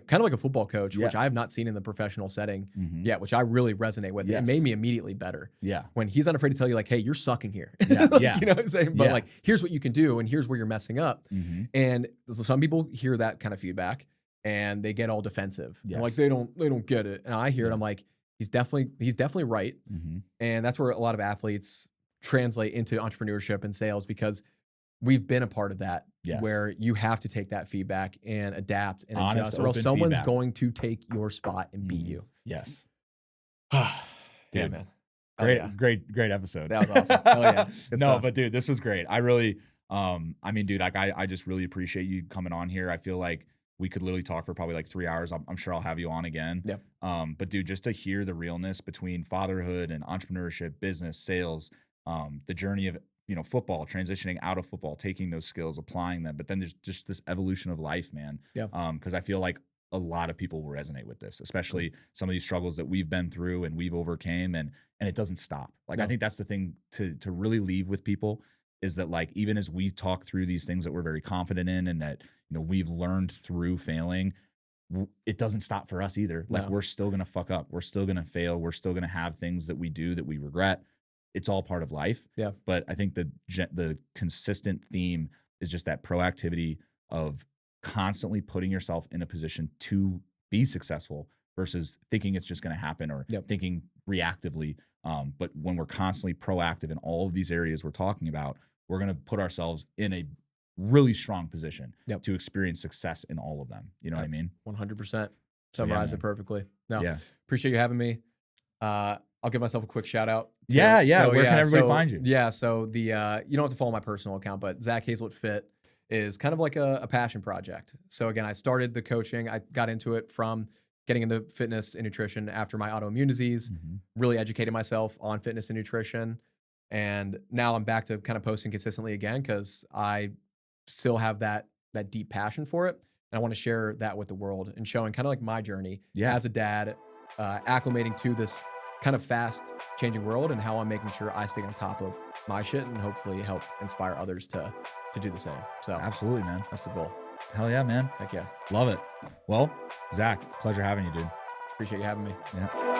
kind of like a football coach, Yeah. which I have not seen in the professional setting Mhm. yet, which I really resonate with. It Yes. made me immediately better. Yeah. When he's not afraid to tell you like, hey, you're sucking here. Yeah. Like, Yeah. you know what I'm saying? But Yeah. like, here's what you can do and here's where you're messing up. Mhm. And some people hear that kind of feedback and they get all defensive. Yes. Like they don't get it. And I hear it, Yeah. I'm like, he's definitely right. Mhm. And that's where a lot of athletes translate into entrepreneurship and sales, because we've been a part of that, Yes. where you have to take that feedback and adapt and Honest, adjust, or else open someone's feedback. going to take your spot and beat Mhm. you. Yes. Yeah, Dude. man. Great, yeah. great episode. That was awesome. Hell yeah. Good No, stuff. but dude, this was great. I really, I mean, dude, like I just really appreciate you coming on here. I feel like we could literally talk for probably like 3 hours. I'm sure I'll have you on again. Yep. But dude, just to hear the realness between fatherhood and entrepreneurship, business, sales, the journey of, you know, football, transitioning out of football, taking those skills, applying them. But then there's just this evolution of life, man. Yeah. Because I feel like a lot of people will resonate with this, especially some of these struggles that we've been through and we've overcame, and it doesn't stop. Like, I think that's the thing to really leave with people, is that like, even as we talk through these things that we're very confident in and that, you know, we've learned through failing, it doesn't stop for us either. Like, we're still going to fuck up. We're still going to fail. We're still going to have things that we do that we regret. It's all part of life. Yeah. But I think the consistent theme is just that proactivity of constantly putting yourself in a position to be successful versus thinking it's just going to happen, or thinking reactively. But when we're constantly proactive in all of these areas we're talking about, we're going to put ourselves in a really strong position to experience success in all of them. You know what I mean? 100%. Summarize it perfectly. No, Yeah. appreciate you having me. I'll give myself a quick shout out. Too. Yeah. So, Where can everybody find you? Yeah. So you don't have to follow my personal account, but Zack Hazlett Fit is kind of like a passion project. So again, I started the coaching. I got into it from getting into fitness and nutrition after my autoimmune disease, really educated myself on fitness and nutrition. And now I'm back to kind of posting consistently again, because I still have that deep passion for it. And I want to share that with the world and showing kind of like my journey as a dad, acclimating to this kind of fast changing world, and how I'm making sure I stay on top of my shit and hopefully help inspire others to do the same. So Absolutely, man. that's the goal. Hell yeah, man. Heck yeah. Love it. Well, Zach, pleasure having you, dude. Appreciate you having me. Yeah.